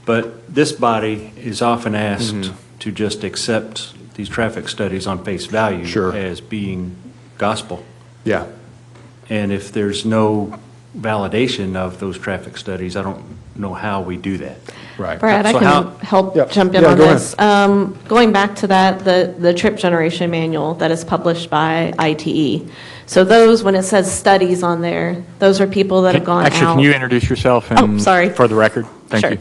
But this body is often asked to just accept these traffic studies on face value as being gospel. Yeah. And if there's no validation of those traffic studies, I don't know how we do that. Right. Brad, So I can how- help Yep. jump in Yeah, on go this. Going back to that, the trip generation manual that is published by ITE. So those, when it says studies on there, those are people that have gone out. Actually, can you introduce yourself sorry. for the record? Thank you.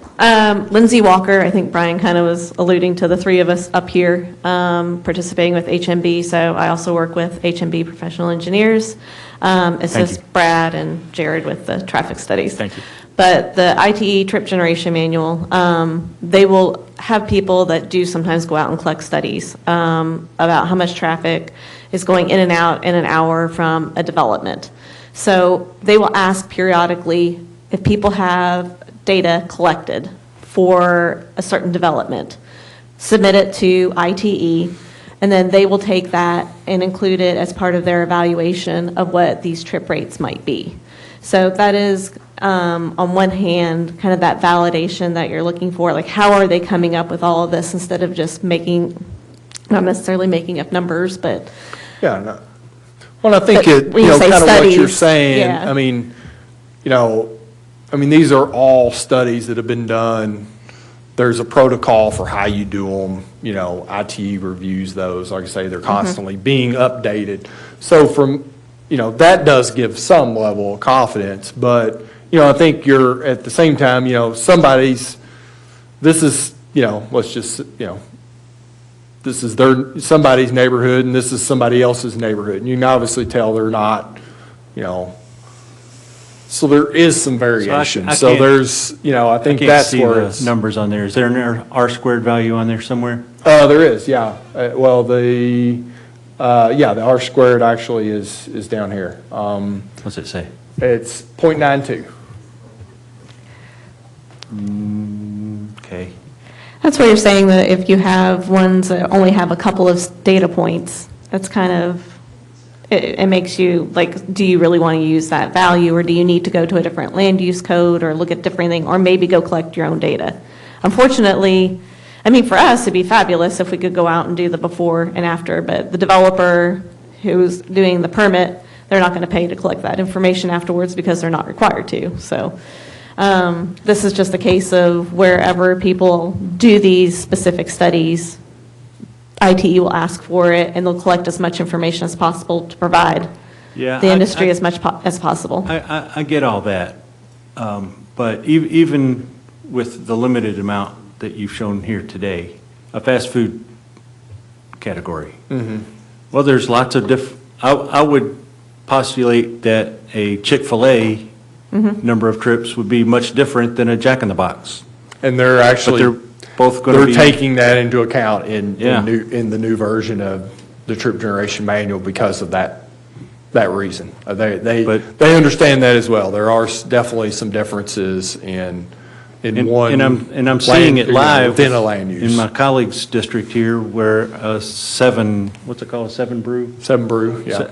Lindsay Walker, I think Brian kind of was alluding to the three of us up here participating with HMB. So I also work with HMB professional engineers. Assist Brad and Jared with the traffic studies. Thank you. But the ITE trip generation manual, they will have people that do sometimes go out and collect studies about how much traffic is going in and out in an hour from a development. So they will ask periodically if people have data collected for a certain development, submit it to ITE, And then they will take that and include it as part of their evaluation of what these trip rates might be. So that is, on one hand, kind of that validation that you're looking for, like how are they coming up with all of this instead of just not necessarily making up numbers, but. Yeah, no. Well, I think But when you say kind of what you're studies, saying, yeah. I mean, these are all studies that have been done. There's a protocol for how you do them, ITE reviews those, like I say, they're constantly being updated. So that does give some level of confidence, but, I think you're, at the same time, this is, let's just, this is somebody's neighborhood and this is somebody else's neighborhood. And you can obviously tell they're not, so there is some variation. I So can't- there's, I think that's where I can't it's. see the numbers on there. Is there an R-squared value on there somewhere? There is, yeah. Well, the R squared actually is down here. What's it say? It's 0.92. Okay. That's where you're saying that if you have ones that only have a couple of data points, that's kind of, it makes you, like, do you really want to use that value, or do you need to go to a different land use code, or look at different thing, or maybe go collect your own data? Unfortunately, I mean, for us, it'd be fabulous if we could go out and do the before and after, but the developer who's doing the permit, they're not going to pay to collect that information afterwards because they're not required to. So this is just a case of wherever people do these specific studies, ITE will ask for it, and they'll collect as much information as possible to provide Yeah, the industry as much as possible. I get all that, but even with the limited amount that you've shown here today, a fast food category. Well, there's lots of I would postulate that a Chick-fil-A number of trips would be much different than a Jack in the Box. And they're actually. But they're both going to They're be. taking that into account in Yeah. in the new version of the trip generation manual because of that reason. They understand that as well. There are definitely some differences in one. And I'm seeing it live. Within a land use. In my colleague's district here where what's it called, a 7 Brew? 7 Brew, yeah.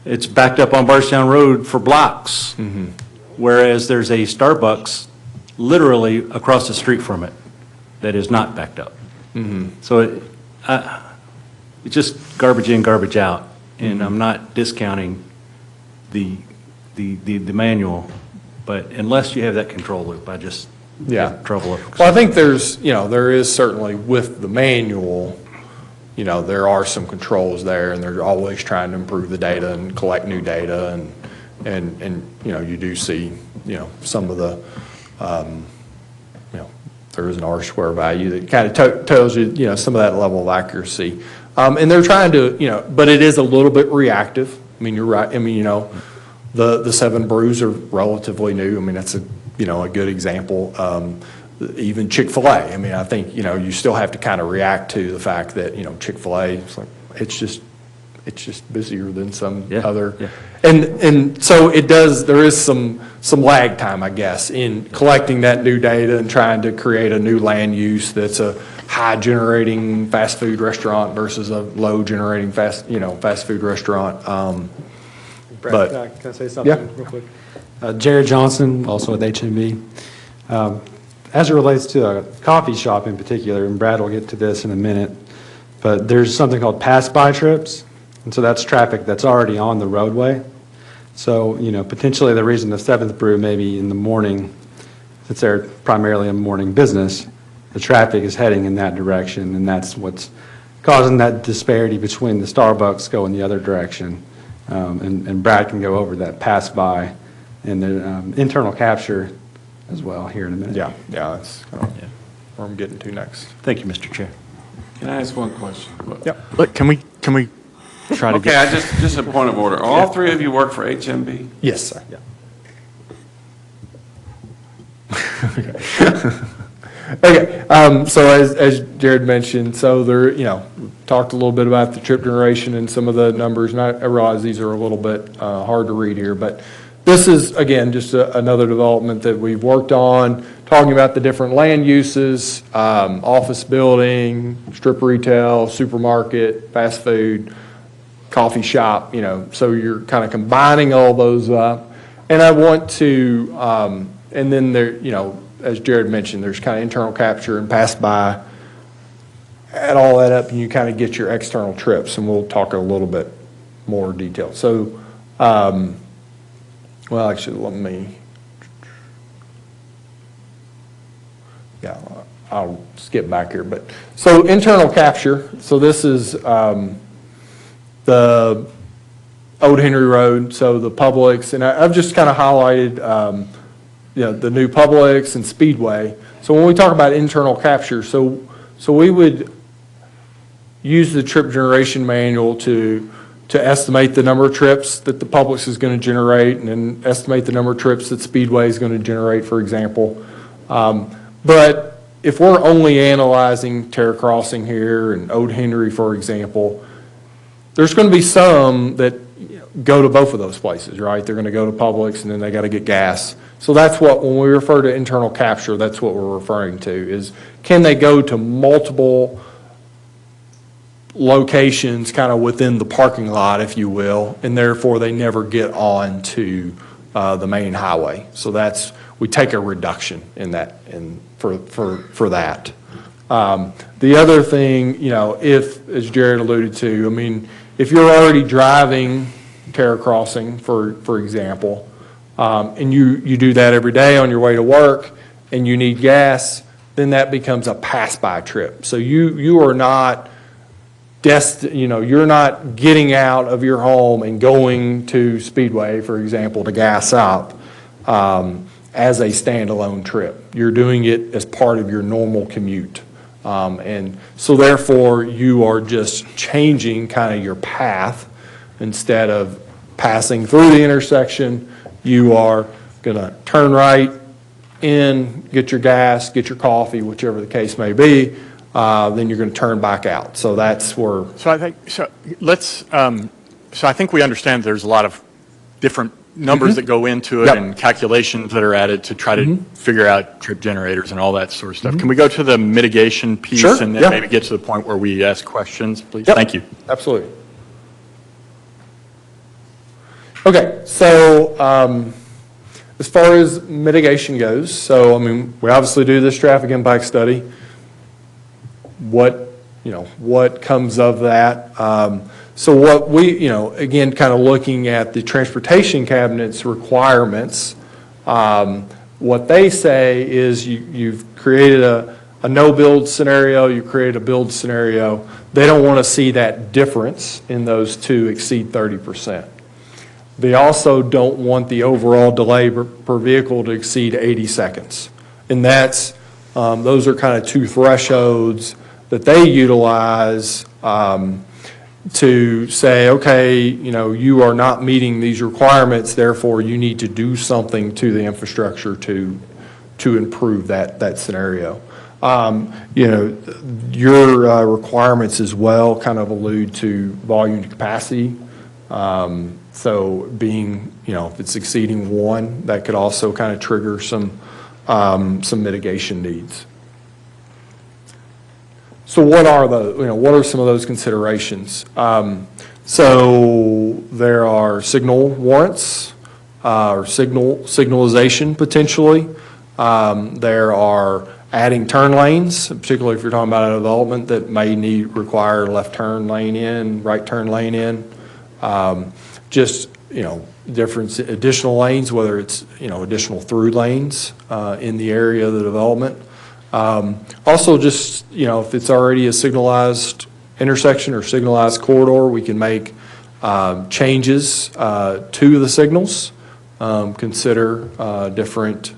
It's backed up on Barstown Road for blocks. Whereas there's a Starbucks literally across the street from it that is not backed up. So it's just garbage in, garbage out. And I'm not discounting the manual, but unless you have that control loop, I just have trouble. Well, I think there is certainly with the manual, there are some controls there, and they're always trying to improve the data and collect new data, and you do see, some of the, there is an R-square value that kind of tells you, some of that level of accuracy. And they're trying to, but it is a little bit reactive. I mean, you're right. I mean, the 7 Brews are relatively new. I mean, that's a good example. Even Chick-fil-A, I mean, I think, you still have to kind of react to the fact that, Chick-fil-A, it's just busier than some other. Yeah. And so there is some lag time, I guess, in collecting that new data and trying to create a new land use that's a high generating fast food restaurant versus a low generating fast food restaurant. Brad, can I say something real quick? Jared Johnson, also with HMB. As it relates to a coffee shop in particular, and Brad will get to this in a minute, but there's something called pass-by trips, and so that's traffic that's already on the roadway. So, potentially the reason the 7th Brew maybe in the morning, since they're primarily a morning business, the traffic is heading in that direction, and that's what's causing that disparity between the Starbucks going the other direction. And Brad can go over that pass-by and the internal capture as well here in a minute. Yeah, that's kind of where I'm getting to next. Thank you, Mr. Chair. Can I ask one question? Yep. Look, can we try to get? Okay, just a point of order. All three of you work for HMB? Yes, sir. Okay, so as Jared mentioned, so there, talked a little bit about the trip generation and some of the numbers, and I realize these are a little bit hard to read here, but This is, again, just another development that we've worked on, talking about the different land uses, office building, strip retail, supermarket, fast food, coffee shop, so you're kind of combining all those up. And I want to, and then there, as Jared mentioned, there's kind of internal capture and pass by. Add all that up and you kind of get your external trips, and we'll talk a little bit more detail. So, well, actually, let me, yeah, I'll skip back here. But so internal capture, so this is the Old Henry Road, so the Publix, and I've just kind of highlighted, the new Publix and Speedway. So when we talk about internal capture, so we would use the trip generation manual to estimate the number of trips that the Publix is going to generate, and then estimate the number of trips that Speedway is going to generate, for example. But if we're only analyzing Terra Crossing here and Old Henry, for example, there's going to be some that go to both of those places, right? They're going to go to Publix and then they got to get gas. So that's what, when we refer to internal capture, that's what we're referring to, is can they go to multiple locations kind of within the parking lot, if you will, and therefore they never get on to the main highway. So that's, we take a reduction in that, for that. The other thing, if, as Jared alluded to, I mean, if you're already driving Terra Crossing, for example, and you do that every day on your way to work and you need gas, then that becomes a pass-by trip. So you are not you're not getting out of your home and going to Speedway, for example, to gas up as a standalone trip. You're doing it as part of your normal commute. And so therefore, you are just changing kind of your path. Instead of passing through the intersection, you are going to turn right in, get your gas, get your coffee, whichever the case may be. Then you're going to turn back out. So that's where. So I think, so I think we understand there's a lot of different numbers that go into it and calculations that are added to try to figure out trip generators and all that sort of stuff. Can we go to the mitigation piece and then maybe get to the point where we ask questions, please? Thank you. Absolutely. Okay, so as far as mitigation goes, so I mean, we obviously do this traffic impact study. What comes of that? So what we, again, kind of looking at the transportation cabinet's requirements, what they say is you've created a no-build scenario, you create a build scenario. They don't want to see that difference in those two exceed 30%. They also don't want the overall delay per vehicle to exceed 80 seconds. And that's, those are kind of two thresholds that they utilize to say, okay, you are not meeting these requirements, therefore you need to do something to the infrastructure to improve that scenario. Your requirements as well kind of allude to volume to capacity. So being, if it's exceeding 1, that could also kind of trigger some mitigation needs. So what are what are some of those considerations? So there are signal warrants, or signalization potentially. There are adding turn lanes, particularly if you're talking about a development that may require left turn lane in, right turn lane in. Just, different additional lanes, whether it's, additional through lanes in the area of the development. Also just, if it's already a signalized intersection or signalized corridor, we can make changes to the signals, consider different,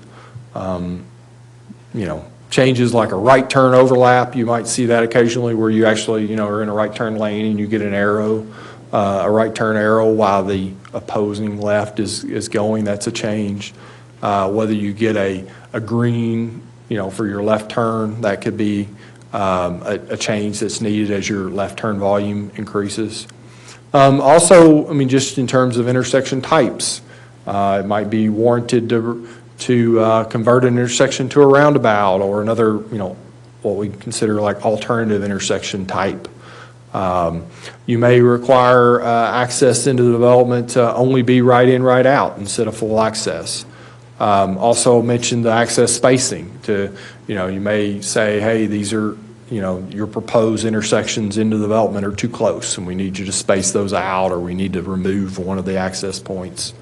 changes like a right turn overlap. You might see that occasionally where you actually, are in a right turn lane and you get an arrow, a right turn arrow while the opposing left is going. That's a change. Whether you get a green, for your left turn, that could be a change that's needed as your left turn volume increases. Also, just in terms of intersection types, It might be warranted to convert an intersection to a roundabout or another, what we consider like alternative intersection type. You may require access into the development to only be right in, right out instead of full access. Also mention the access spacing to, you may say, hey, these are, your proposed intersections into development are too close and we need you to space those out, or we need to remove one of the access points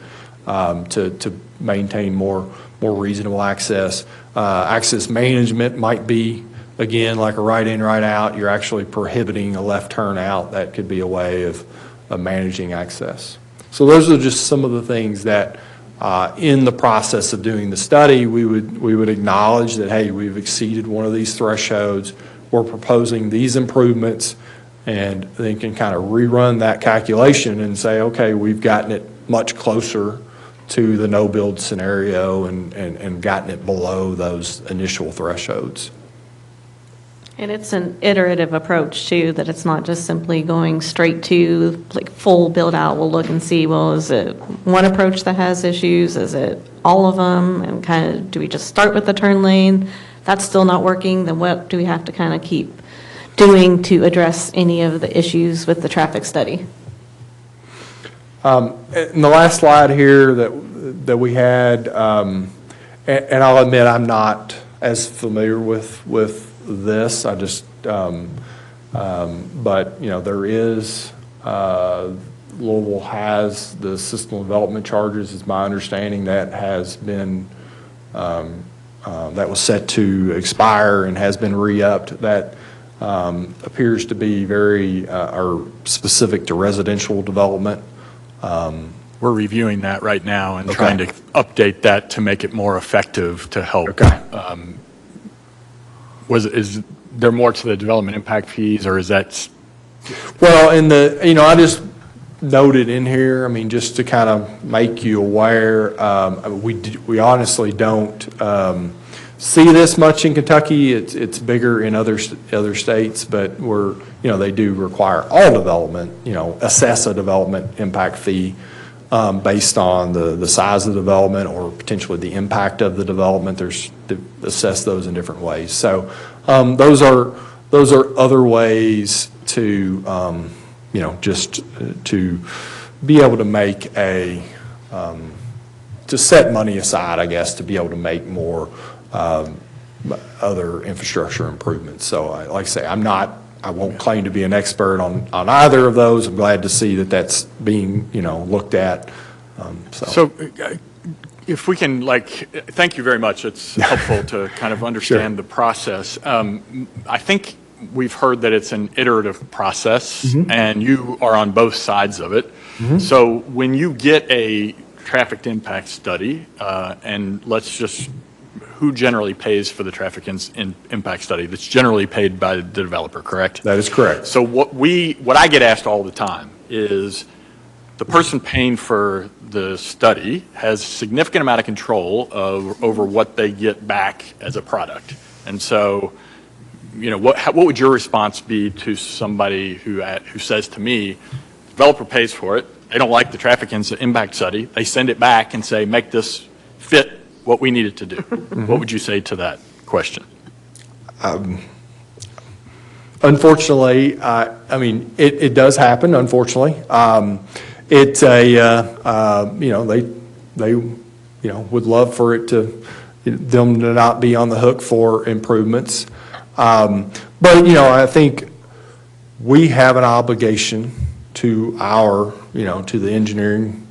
to maintain more reasonable access. Access management might be, again, like a right in, right out. You're actually prohibiting a left turn out. That could be a way of managing access. So those are just some of the things that in the process of doing the study, we would acknowledge that, hey, we've exceeded one of these thresholds. We're proposing these improvements, and then can kind of rerun that calculation and say, okay, we've gotten it much closer to the no-build scenario and gotten it below those initial thresholds. And it's an iterative approach too, that it's not just simply going straight to like full build out. We'll look and see, well, is it one approach that has issues? Is it all of them? And kind of, do we just start with the turn lane? That's still not working, then what do we have to kind of keep doing to address any of the issues with the traffic study? In the last slide here that we had, and I'll admit I'm not as familiar with this. I just, but there is, Louisville has the system development charges, is my understanding, that has been, that was set to expire and has been re-upped. That appears to be very, or specific to residential development. We're reviewing that right now and trying to update that to make it more effective to help. Is there more to the development impact fees, or is that? Well, I just noted in here, just to kind of make you aware, we honestly don't see this much in Kentucky. It's bigger in other states, but they do require all development, assess a development impact fee based on the size of the development or potentially the impact of the development. There's to assess those in different ways. So those are other ways to just to be able to make to set money aside, I guess, to be able to make more other infrastructure improvements. So like I say, I won't claim to be an expert on either of those. I'm glad to see that that's being, looked at. So if we can, thank you very much. It's helpful to kind of understand the process. I think we've heard that it's an iterative process, and you are on both sides of it. So when you get a traffic impact study, and who generally pays for the traffic impact study? That's generally paid by the developer, correct? That is correct. So what I get asked all the time is the person paying for the study has a significant amount of control over what they get back as a product. And so, what would your response be to somebody who says to me, developer pays for it, they don't like the traffic impact study, they send it back and say, make this fit what we need it to do? What would you say to that question? Unfortunately, it does happen, unfortunately. It's they would love for it them to not be on the hook for improvements. But, I think we have an obligation to to the engineering,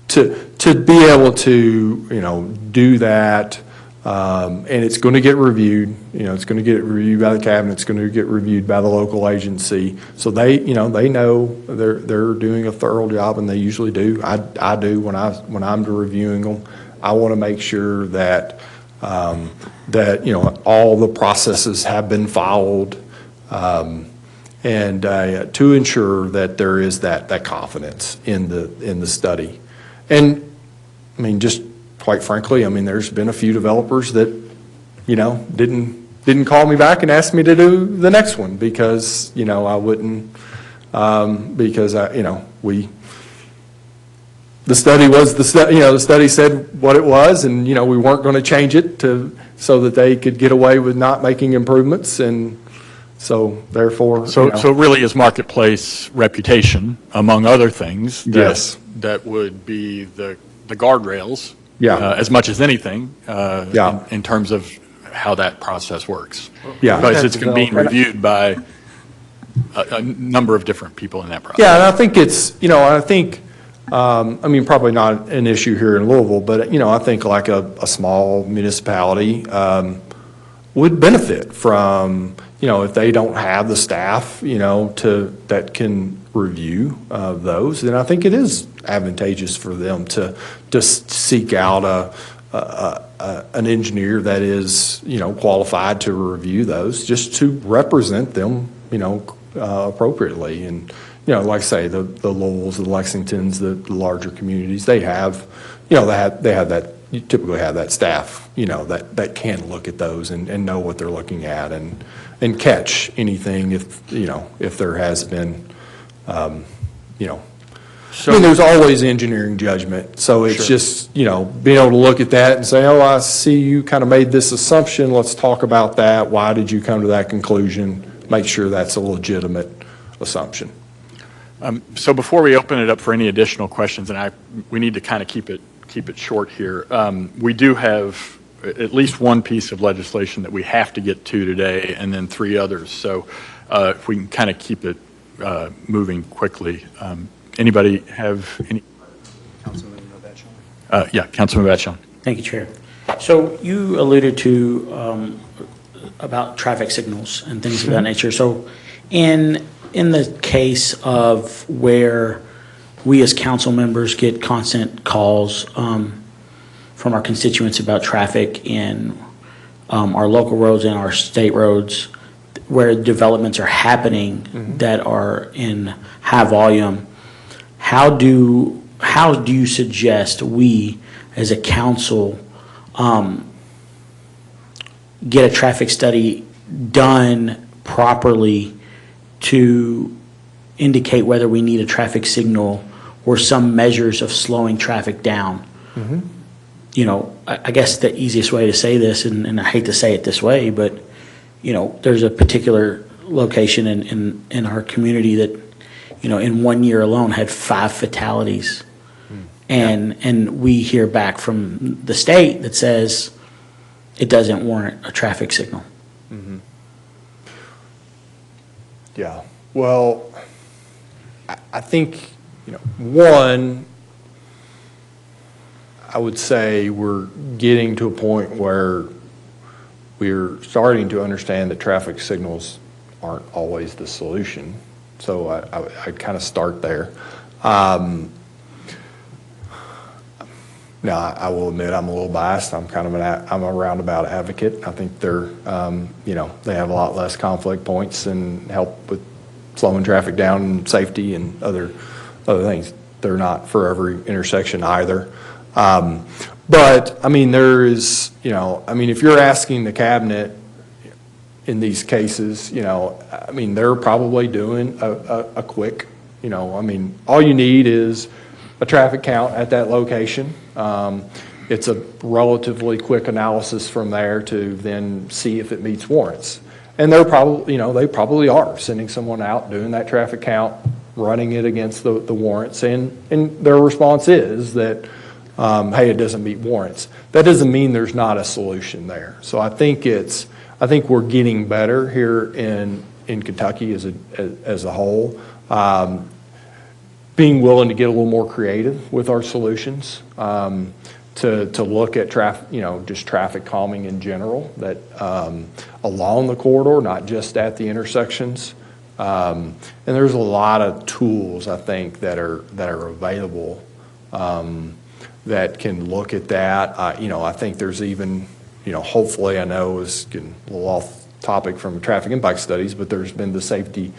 to be able to, do that, and it's going to get reviewed. It's going to get reviewed by the cabinet. It's going to get reviewed by the local agency. So they know they're doing a thorough job, and they usually do. I do when I'm reviewing them. I want to make sure that all the processes have been followed, and to ensure that there is that confidence in the study. And just quite frankly, there's been a few developers that, didn't call me back and ask me to do the next one because, I wouldn't, because we the study was, the study said what it was, and, we weren't going to change it so that they could get away with not making improvements, and so therefore. So it really is marketplace reputation, among other things. Yes. That would be the guardrails. Yeah. As much as anything. Yeah. In terms of how that process works. Yeah. Because it's being reviewed by a number of different people in that process. Yeah, and I think it's, probably not an issue here in Louisville, but, I think like a small municipality would benefit from, if they don't have the staff, that can review those, then I think it is advantageous for them to seek out an engineer that is, qualified to review those, just to represent them, appropriately. And, like I say, the Lowells, the Lexingtons, the larger communities, they have, they have that, you typically have that staff, that can look at those and know what they're looking at and catch anything if there has been, there's always engineering judgment. So it's just, being able to look at that and say, oh, I see you kind of made this assumption. Let's talk about that. Why did you come to that conclusion? Make sure that's a legitimate assumption. So before we open it up for any additional questions, and we need to kind of keep it short here. We do have at least one piece of legislation that we have to get to today, and then 3 others. So if we can kind of keep it moving quickly. Anybody have any? Councilman Vachon. Yeah, Councilman Vachon. Thank you, Chair. So you alluded to about traffic signals and things of that nature. So in the case of where we as council members get constant calls from our constituents about traffic in our local roads and our state roads, where developments are happening that are in high volume, how do you suggest we as a council get a traffic study done properly to indicate whether we need a traffic signal or some measures of slowing traffic down? I guess the easiest way to say this, and I hate to say it this way, but, there's a particular location in our community that, in 1 year alone had 5 fatalities. And we hear back from the state that says it doesn't warrant a traffic signal. Yeah. Well, I think, one, I would say we're getting to a point where we're starting to understand that traffic signals aren't always the solution. So I'd kind of start there. Now, I will admit I'm a little biased. I'm kind of I'm a roundabout advocate. I think they're, they have a lot less conflict points and help with slowing traffic down and safety and other things. They're not for every intersection either. But, there is, if you're asking the cabinet in these cases, they're probably doing a quick, all you need is a traffic count at that location. It's a relatively quick analysis from there to then see if it meets warrants. And they're probably, they probably are sending someone out, doing that traffic count, running it against the warrants, and their response is that, hey, it doesn't meet warrants. That doesn't mean there's not a solution there. So I think we're getting better here in Kentucky as a whole. Being willing to get a little more creative with our solutions, to look at traffic, just traffic calming in general, that along the corridor, not just at the intersections. And there's a lot of tools, I think, that are available that can look at that. I think there's even, hopefully, I know it's getting a little off topic from traffic impact studies, but there's been the safety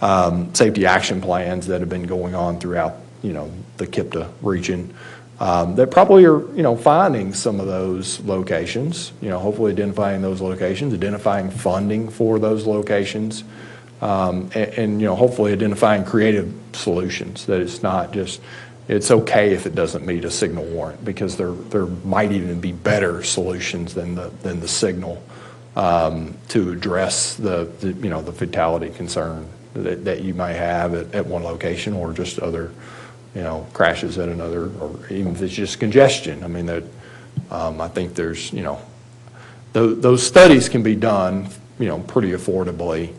action plans that have been going on throughout, the KIPTA region, that probably are, finding some of those locations, hopefully identifying those locations, identifying funding for those locations, and hopefully identifying creative solutions, that it's not just, it's okay if it doesn't meet a signal warrant, because there might even be better solutions than the signal to address the fatality concern that you may have at one location, or just other, crashes at another, or even if it's just congestion. I mean, I think there's, those studies can be done, pretty affordably,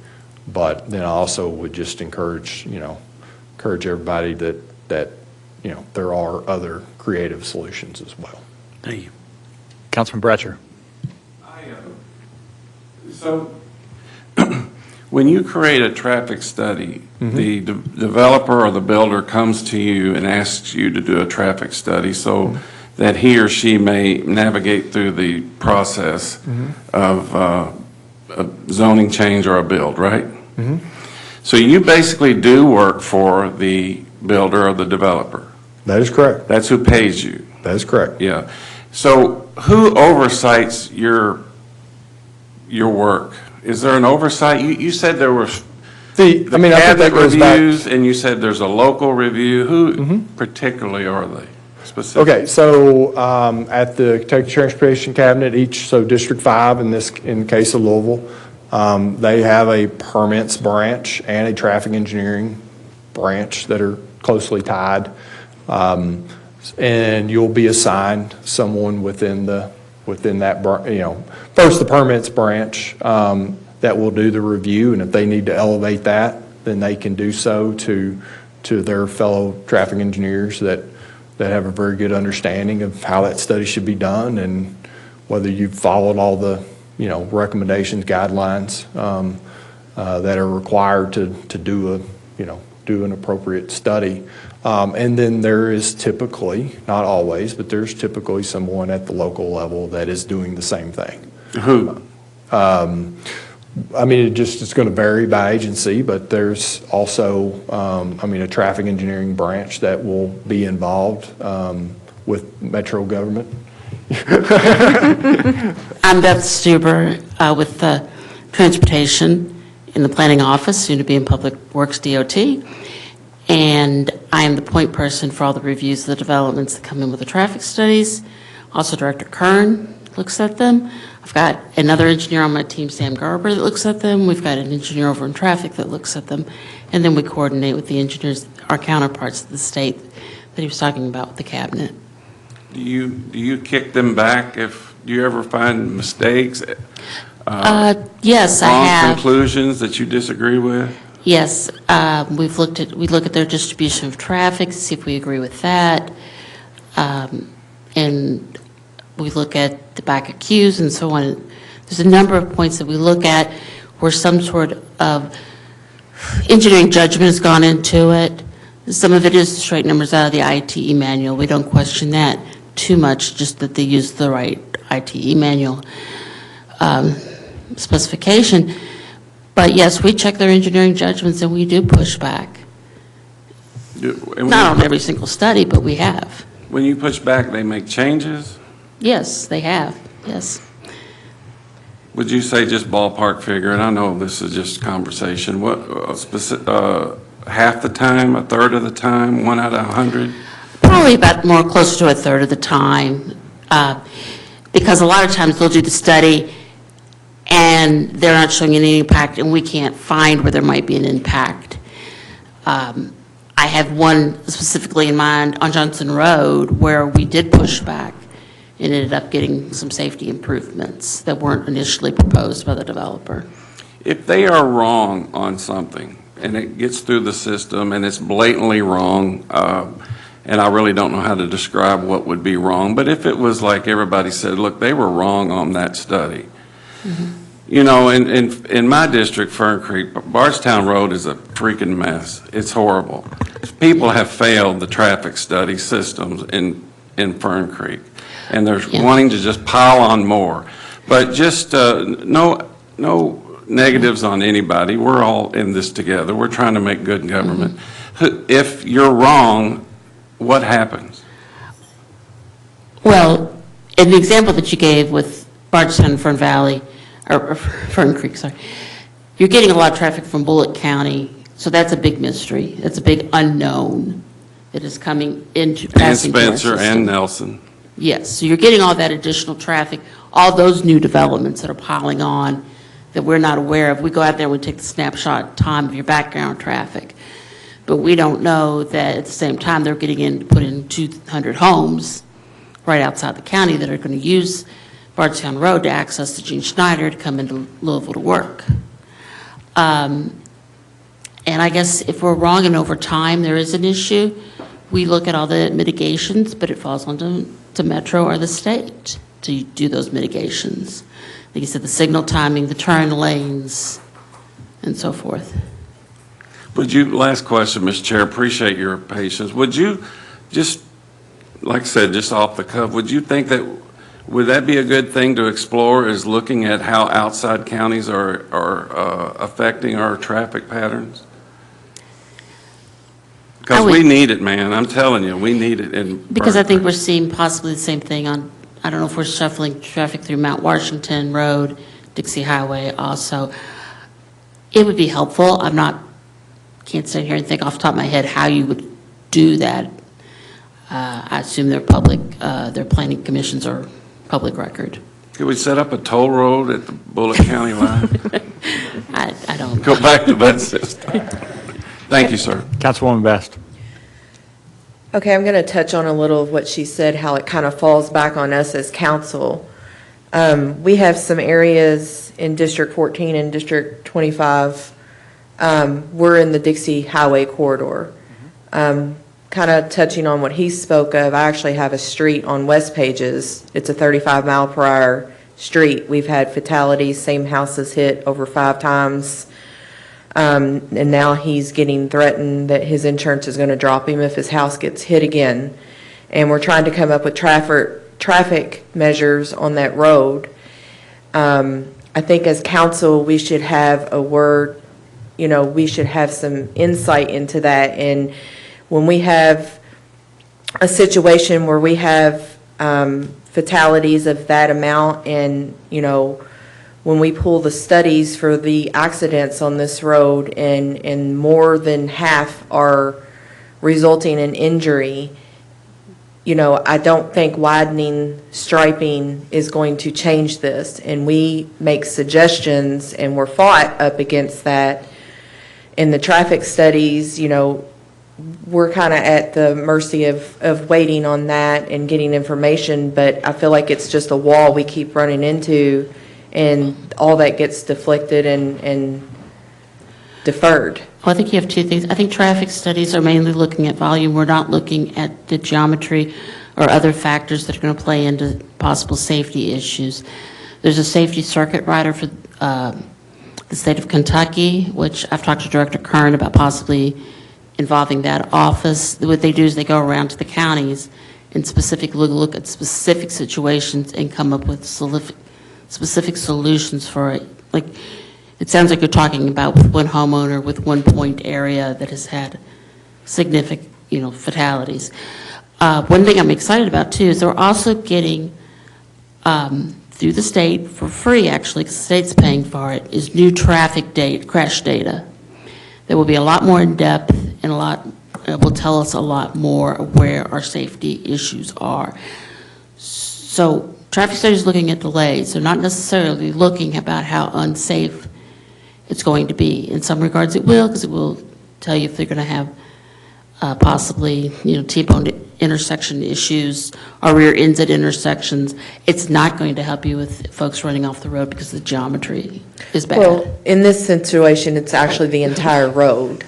but then I also would just encourage everybody that there are other creative solutions as well. Thank you. Councilman Bratcher. So when you create a traffic study, the developer or the builder comes to you and asks you to do a traffic study so that he or she may navigate through the process of a zoning change or a build, right? So you basically do work for the builder or the developer. That is correct. That's who pays you. That is correct. Yeah. So who oversights your work? Is there an oversight? You said there was I think that goes reviews, and you said there's a local review. Who particularly are they? Specifically? Okay, so at the Kentucky Transportation Cabinet, so District 5 in the case of Louisville, they have a permits branch and a traffic engineering branch that are closely tied, and you'll be assigned someone within that, first the permits branch that will do the review, and if they need to elevate that, then they can do so to their fellow traffic engineers that have a very good understanding of how that study should be done, and whether you've followed all the recommendations, guidelines that are required to do an appropriate study. And then there is typically, not always, but there's typically someone at the local level that is doing the same thing. Who? It's going to vary by agency, but there's also, a traffic engineering branch that will be involved with metro government. I'm Beth Stuber with Transportation in the Planning Office, soon to be in Public Works DOT. And I am the point person for all the reviews of the developments that come in with the traffic studies. Also, Director Kern looks at them. I've got another engineer on my team, Sam Garber, that looks at them. We've got an engineer over in traffic that looks at them. And then we coordinate with the engineers, our counterparts of the state that he was talking about with the cabinet. Do you kick them back do you ever find mistakes? Yes, I have. Wrong conclusions that you disagree with? Yes, we look at their distribution of traffic to see if we agree with that, and we look at the back of queues and so on. There's a number of points that we look at where some sort of engineering judgment has gone into it. Some of it is to straight numbers out of the ITE manual. We don't question that too much, just that they use the right ITE manual specification. But yes, we check their engineering judgments and we do push back. Not on every single study, but we have. When you push back, they make changes? Yes, they have, yes. Would you say, just ballpark figure, and I know this is just conversation, what, half the time, a third of the time, 1 out of 100? Probably about more closer to a third of the time, because a lot of times they'll do the study and they're not showing any impact, and we can't find where there might be an impact. I have one specifically in mind on Johnson Road where we did push back and ended up getting some safety improvements that weren't initially proposed by the developer. If they are wrong on something and it gets through the system and it's blatantly wrong, and I really don't know how to describe what would be wrong, but if it was like everybody said, look, they were wrong on that study. You know, in my district, Fern Creek, Bardstown Road is a freaking mess. It's horrible. People have failed the traffic study systems in Fern Creek, and they're wanting to just pile on more. But just no negatives on anybody. We're all in this together. We're trying to make good government. If you're wrong, what happens? Well, in the example that you gave with Bardstown and Fern Valley, or Fern Creek, sorry, you're getting a lot of traffic from Bullitt County, so that's a big mystery. That's a big unknown that is coming into And passing through our Spencer system. and Nelson. Yes, so you're getting all that additional traffic, all those new developments that are piling on that we're not aware of. We go out there and we take the snapshot time of your background traffic. But we don't know that at the same time they're getting in to put in 200 homes right outside the county that are going to use Bardstown Road to access to Gene Schneider to come into Louisville to work. And I guess if we're wrong and over time there is an issue, we look at all the mitigations, but it falls onto Metro or the state to do those mitigations. Like you said, the signal timing, the turn lanes, and so forth. Would you, last question, Mr. Chair, appreciate your patience. Would you just, like I said, just off the cuff, would you think that, would that be a good thing to explore, is looking at how outside counties are affecting our traffic patterns? Because we need it, man. I'm telling you, we need it. Because I think we're seeing possibly the same thing on, I don't know if we're shuffling traffic through Mount Washington Road, Dixie Highway also. It would be helpful. Can't sit here and think off the top of my head how you would do that. I assume they're public, their planning commissions are public record. Could we set up a toll road at the Bullitt County line? I don't. Go back to that system. Thank you, sir. Councilwoman Best. Okay, I'm going to touch on a little of what she said, how it kind of falls back on us as council. We have some areas in District 14 and District 25. We're in the Dixie Highway corridor. Kind of touching on what he spoke of, I actually have a street on West Pages. It's a 35 mile per hour street. We've had fatalities, same houses hit over 5 times. And now he's getting threatened that his insurance is going to drop him if his house gets hit again. And we're trying to come up with traffic measures on that road. I think as council, we should have a word, we should have some insight into that. And when we have a situation where we have fatalities of that amount, and, when we pull the studies for the accidents on this road and more than half are resulting in injury, I don't think widening striping is going to change this. And we make suggestions and we're fought up against that. In the traffic studies, we're kind of at the mercy of waiting on that and getting information, but I feel like it's just a wall we keep running into, and all that gets deflected and deferred. Well, I think you have two things. I think traffic studies are mainly looking at volume. We're not looking at the geometry or other factors that are going to play into possible safety issues. There's a safety circuit rider for the state of Kentucky, which I've talked to Director Kern about possibly involving that office. What they do is they go around to the counties and specifically look at specific situations and come up with specific solutions for it. Like, it sounds like you're talking about with one homeowner with one point area that has had significant, fatalities. One thing I'm excited about too is they're also getting through the state for free, actually, because the state's paying for it, is new traffic crash data. That will be a lot more in depth and will tell us a lot more of where our safety issues are. So traffic studies looking at delays. They're not necessarily looking about how unsafe it's going to be. In some regards it will, because it will tell you if they're going to have possibly, T-bone intersection issues or rear ends at intersections. It's not going to help you with folks running off the road because the geometry is bad. Well, in this situation, it's actually the entire road.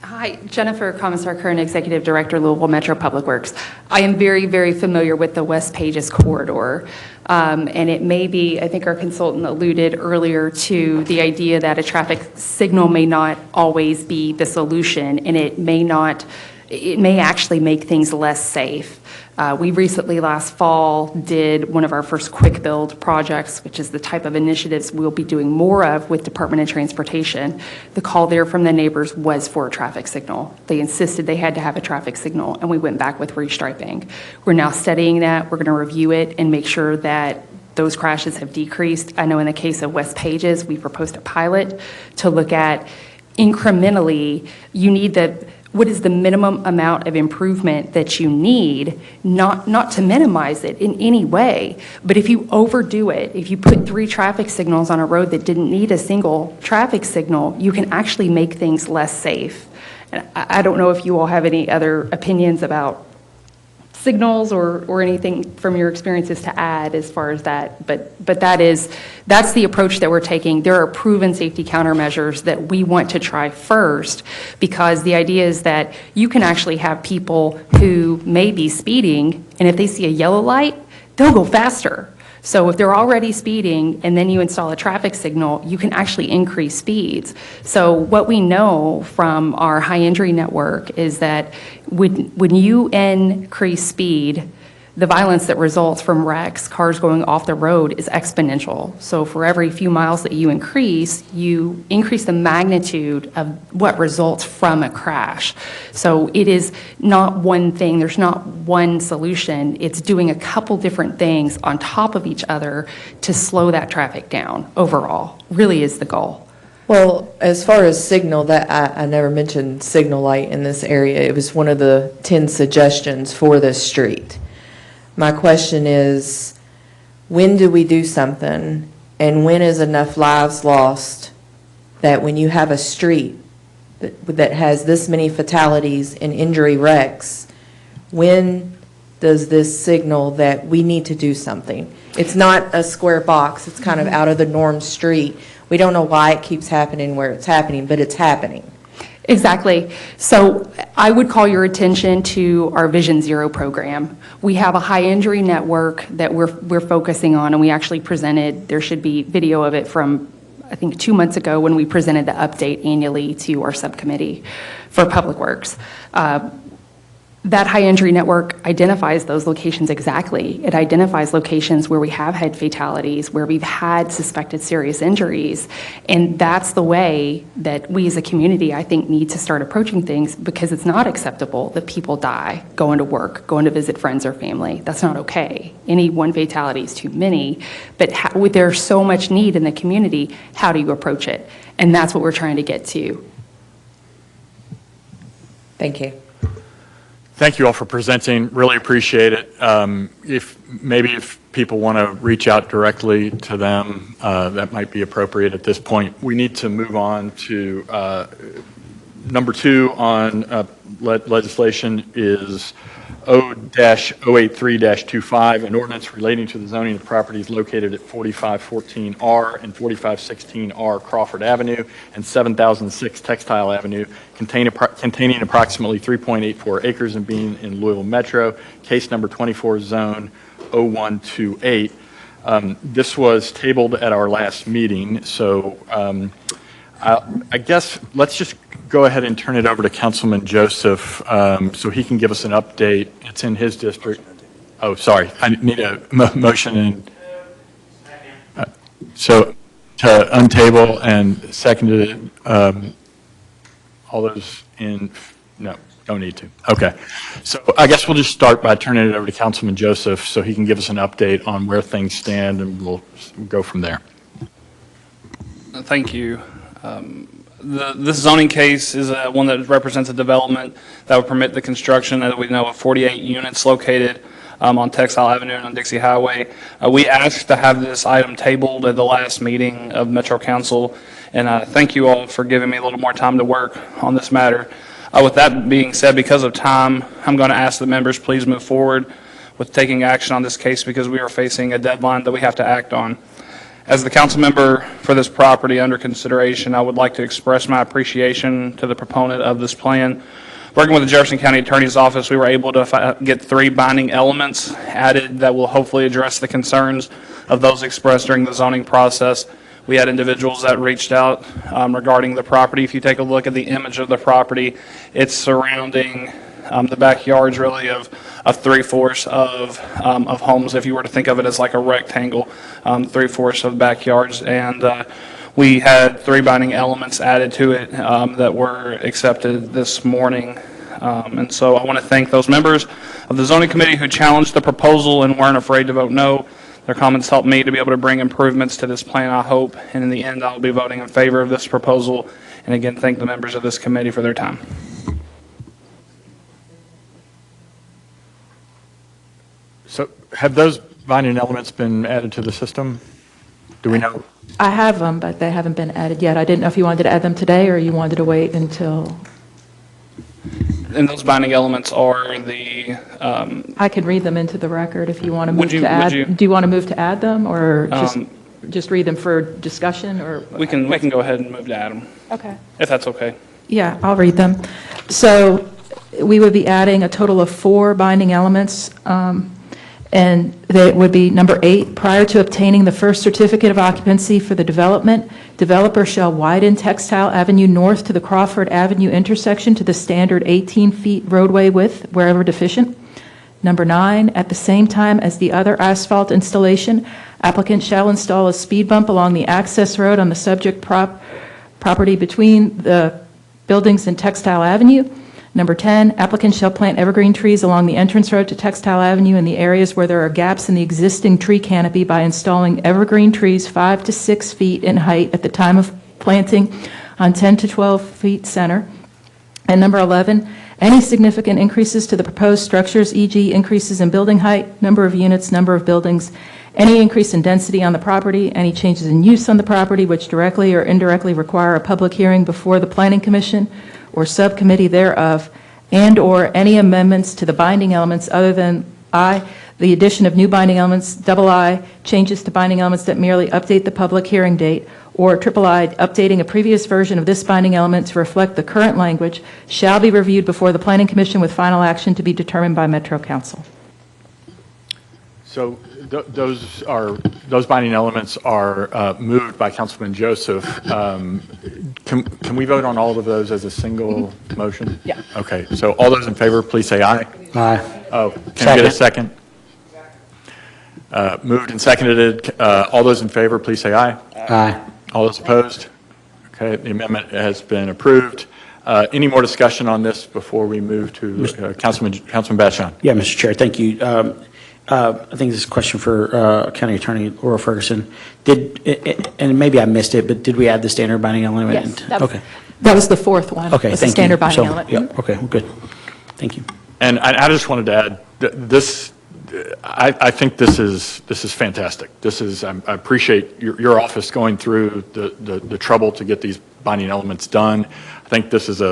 Hi, Jennifer Commissar-Kern, Executive Director, Louisville Metro Public Works. I am very, very familiar with the West Pages corridor. And it may be, I think our consultant alluded earlier to the idea that a traffic signal may not always be the solution, and it may actually make things less safe. We recently, last fall, did one of our first quick build projects, which is the type of initiatives we'll be doing more of with Department of Transportation. The call there from the neighbors was for a traffic signal. They insisted they had to have a traffic signal, and we went back with restriping. We're now studying that. We're going to review it and make sure that those crashes have decreased. I know in the case of West Pages, we proposed a pilot to look at incrementally. what is the minimum amount of improvement that you need, not to minimize it in any way, but if you overdo it, if you put 3 traffic signals on a road that didn't need a single traffic signal, you can actually make things less safe. And I don't know if you all have any other opinions about signals or anything from your experiences to add as far as that, but that's the approach that we're taking. There are proven safety countermeasures that we want to try first, because the idea is that you can actually have people who may be speeding, and if they see a yellow light, they'll go faster. So if they're already speeding and then you install a traffic signal, you can actually increase speeds. So what we know from our high injury network is that when you increase speed, the violence that results from wrecks, cars going off the road, is exponential. So for every few miles that you increase the magnitude of what results from a crash. So it is not one thing, there's not one solution, it's doing a couple different things on top of each other to slow that traffic down overall, really is the goal. Well, as far as signal, that I never mentioned signal light in this area. It was one of the 10 suggestions for this street. My question is, when do we do something, and when is enough lives lost that when you have a street that has this many fatalities and injury wrecks, when does this signal that we need to do something? It's not a square box. It's kind of out of the norm street. We don't know why it keeps happening where it's happening, but it's happening. Exactly. So I would call your attention to our Vision Zero program. We have a high injury network that we're focusing on, and we actually presented, there should be video of it from, I think, 2 months ago when we presented the update annually to our subcommittee for Public Works. That high injury network identifies those locations exactly. It identifies locations where we have had fatalities, where we've had suspected serious injuries. And that's the way that we as a community, I think, need to start approaching things, because it's not acceptable that people die going to work, going to visit friends or family. That's not okay. Any one fatality is too many. But there's so much need in the community, how do you approach it? And that's what we're trying to get to. Thank you. Thank you all for presenting. Really appreciate it. If people want to reach out directly to them, that might be appropriate at this point. We need to move on to number 2 on legislation is O-083-25, an ordinance relating to the zoning of properties located at 4514R and 4516R Crawford Avenue and 7006 Textile Avenue, containing approximately 3.84 acres and being in Louisville Metro, case number 24 zone 0128. This was tabled at our last meeting, so I guess let's just go ahead and turn it over to Councilman Joseph so he can give us an update. It's in his district. Oh, sorry. I need a motion. So to untable and seconded it. All those in, no, don't need to. Okay. So I guess we'll just start by turning it over to Councilman Joseph so he can give us an update on where things stand, and we'll go from there. Thank you. This zoning case is one that represents a development that would permit the construction, as we know, of 48 units located on Textile Avenue and on Dixie Highway. We asked to have this item tabled at the last meeting of Metro Council, and thank you all for giving me a little more time to work on this matter. With that being said, because of time, I'm going to ask the members please move forward with taking action on this case, because we are facing a deadline that we have to act on. As the council member for this property under consideration, I would like to express my appreciation to the proponent of this plan. Working with the Jefferson County Attorney's Office, we were able to get 3 binding elements added that will hopefully address the concerns of those expressed during the zoning process. We had individuals that reached out regarding the property. If you take a look at the image of the property, it's surrounding the backyards really of 3/4 of homes, if you were to think of it as like a rectangle, 3/4 of backyards. And we had 3 binding elements added to it that were accepted this morning. And so I want to thank those members of the zoning committee who challenged the proposal and weren't afraid to vote no. Their comments helped me to be able to bring improvements to this plan, I hope. And in the end, I'll be voting in favor of this proposal. And again, thank the members of this committee for their time. So have those binding elements been added to the system? Do we know? I have them, but they haven't been added yet. I didn't know if you wanted to add them today or you wanted to wait until, And those binding elements are the, I could read them into the record if you want to Would move you- to would you- add. Do you want to move to add them or Um, just read them for discussion or? we can go ahead and move to Adam, Okay. if that's okay. Yeah, I'll read them. So we would be adding a total of 4 binding elements, and that would be number 8, prior to obtaining the first certificate of occupancy for the development, developer shall widen Textile Avenue north to the Crawford Avenue intersection to the standard 18 feet roadway width wherever deficient. Number 9, at the same time as the other asphalt installation, applicant shall install a speed bump along the access road on the subject property between the buildings and Textile Avenue. Number 10, applicant shall plant evergreen trees along the entrance road to Textile Avenue in the areas where there are gaps in the existing tree canopy by installing evergreen trees 5 to 6 feet in height at the time of planting on 10 to 12 feet center. And number 11, any significant increases to the proposed structures, e.g. increases in building height, number of units, number of buildings, any increase in density on the property, any changes in use on the property which directly or indirectly require a public hearing before the Planning Commission or subcommittee thereof, and/or any amendments to the binding elements other than I, the addition of new binding elements, double I, changes to binding elements that merely update the public hearing date, or triple I, updating a previous version of this binding element to reflect the current language, shall be reviewed before the Planning Commission with final action to be determined by Metro Council. So those binding elements are moved by Councilman Joseph. Can we vote on all of those as a single motion? Yeah. Okay, so all those in favor, please say aye. Aye. Oh, can I get a second? Moved and seconded. All those in favor, please say aye. Aye. All those opposed? Okay, the amendment has been approved. Any more discussion on this before we move to Councilman Batchon? Yeah, Mr. Chair, thank you. I think this is a question for County Attorney Laura Ferguson. And maybe I missed it, but did we add the standard binding element? Yes. Okay. That was the 4th one. Okay, was thank the standard you. binding So, element. yeah, okay, well, good. Thank you. And I just wanted to add, this, I think this is fantastic. I appreciate your office going through the trouble to get these binding elements done. I think this is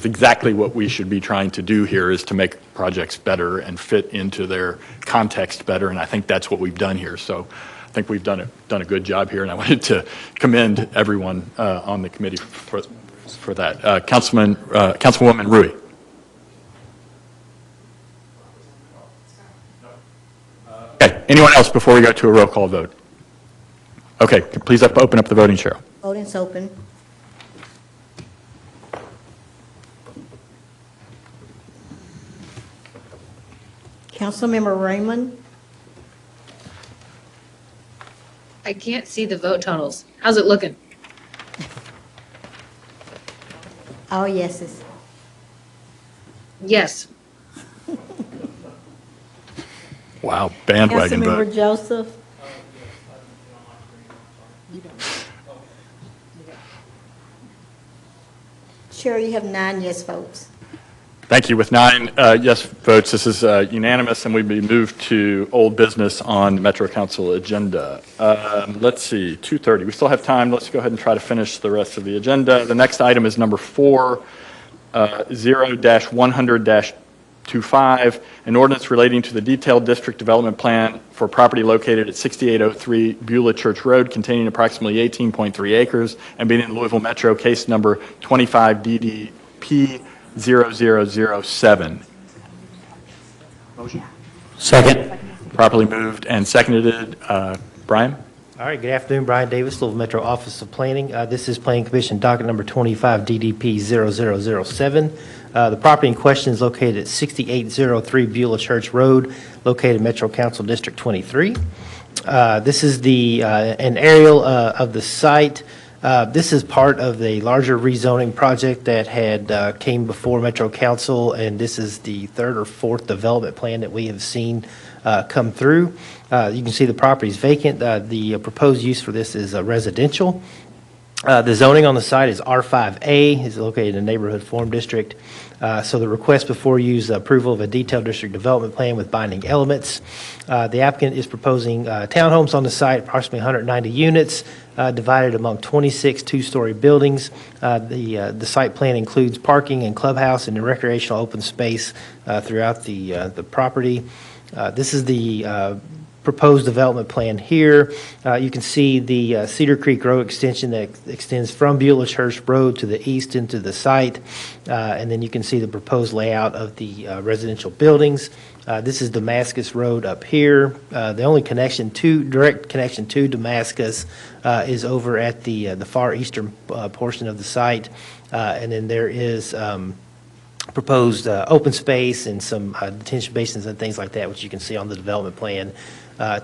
exactly what we should be trying to do here, is to make projects better and fit into their context better, and I think that's what we've done here. So I think we've done a good job here, and I wanted to commend everyone on the committee for that. Councilwoman Rui. Okay, anyone else before we go to a roll call vote? Okay, please open up the voting, Cheryl. Voting's open. Councilmember Raymond, I can't see the vote totals. How's it looking? all yeses. Yes. Wow, bandwagon Councilmember vote. Joseph, Chair, you have 9 yes votes. Thank you. With 9 yes votes, this is unanimous, and we moved to old business on Metro Council agenda. Let's see, 2:30. We still have time. Let's go ahead and try to finish the rest of the agenda. The next item is number 4, 0-100-25, an ordinance relating to the detailed district development plan for property located at 6803 Beulah Church Road, containing approximately 18.3 acres, and being in Louisville Metro, case number 25 DDP 0007. Motion? Second. Properly moved and seconded. Brian? All right, good afternoon, Brian Davis, Louisville Metro Office of Planning. This is Planning Commission docket number 25 DDP 0007. The property in question is located at 6803 Beulah Church Road, located in Metro Council District 23. This is an aerial of the site. This is part of the larger rezoning project that had came before Metro Council, and this is the 3rd or 4th development plan that we have seen come through. You can see the property is vacant. The proposed use for this is residential. The zoning on the site is R5A, is located in the Neighborhood Form District. So the request before you is approval of a detailed district development plan with binding elements. The applicant is proposing townhomes on the site, approximately 190 units, divided among 26 two-story buildings. The site plan includes parking and clubhouse and recreational open space throughout the property. This is the proposed development plan here. You can see the Cedar Creek Road extension that extends from Buellishurst Road to the east into the site. And then you can see the proposed layout of the residential buildings. This is Damascus Road up here. The only direct connection to Damascus is over at the far eastern portion of the site. And then there is proposed open space and some detention basins and things like that, which you can see on the development plan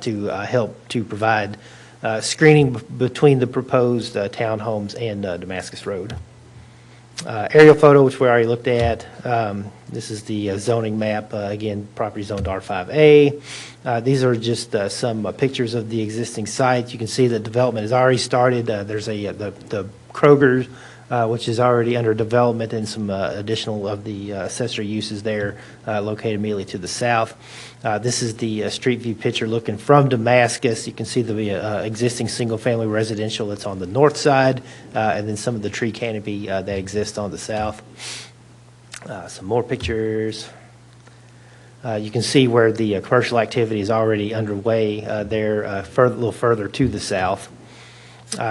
to help to provide screening between the proposed townhomes and Damascus Road. Aerial photo, which we already looked at. This is the zoning map. Again, property zoned R5A. These are just some pictures of the existing site. You can see that development has already started. There's the Kroger, which is already under development, and some additional of the accessory uses there located immediately to the south. This is the street view picture looking from Damascus. You can see the existing single-family residential that's on the north side, and then some of the tree canopy that exists on the south. Some more pictures. You can see where the commercial activity is already underway there, a little further to the south.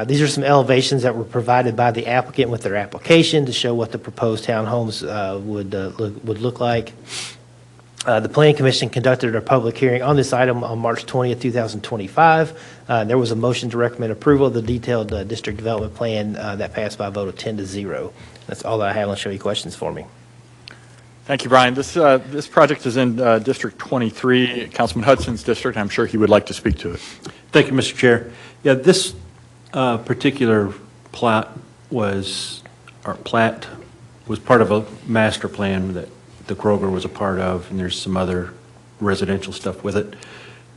These are some elevations that were provided by the applicant with their application to show what the proposed townhomes would look like. The Planning Commission conducted a public hearing on this item on March 20th, 2025. There was a motion to recommend approval of the detailed district development plan that passed by a vote of 10-0. That's all that I have. Unless you have any questions for me. Thank you, Brian. This project is in District 23, Councilman Hudson's district. I'm sure he would like to speak to it. Thank you, Mr. Chair. Yeah, this particular plat was part of a master plan that the Kroger was a part of, and there's some other residential stuff with it.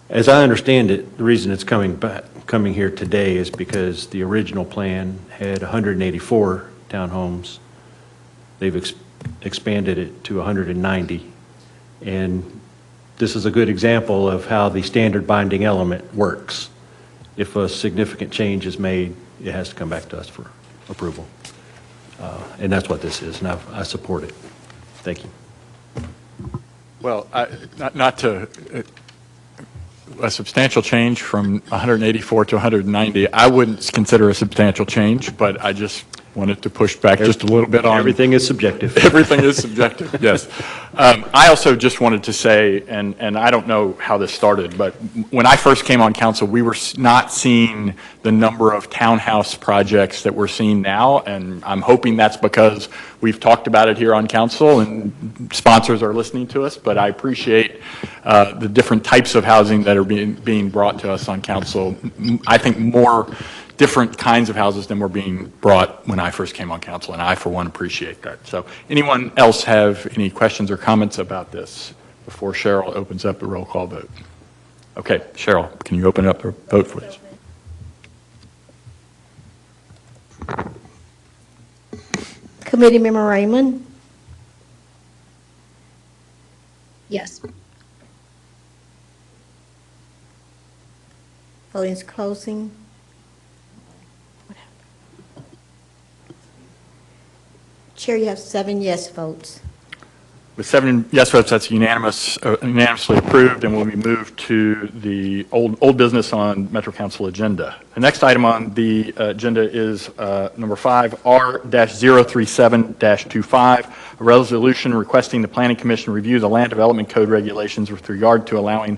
As I understand it, the reason it's coming here today is because the original plan had 184 townhomes. They've expanded it to 190, and this is a good example of how the standard binding element works. If a significant change is made, it has to come back to us for approval. And that's what this is, and I support it. Thank you. Well, a substantial change from 184 to 190, I wouldn't consider a substantial change, but I just wanted to push back just a little bit on. Everything is subjective. Everything is subjective, yes. I also just wanted to say, and I don't know how this started, but when I first came on council, we were not seeing the number of townhouse projects that we're seeing now, and I'm hoping that's because we've talked about it here on council and sponsors are listening to us, but I appreciate the different types of housing that are being brought to us on council. I think more different kinds of houses than were being brought when I first came on council, and I, for one, appreciate that. So anyone else have any questions or comments about this before Cheryl opens up the roll call vote? Okay, Cheryl, can you open up the vote, please? Committee Member Raymond? Yes. Voting is closing. Chair, you have 7 yes votes. With 7 yes votes, that's unanimously approved, and will be moved to the old business on Metro Council agenda. The next item on the agenda is number 5, R-037-25, a resolution requesting the Planning Commission review the Land Development Code regulations with regard to allowing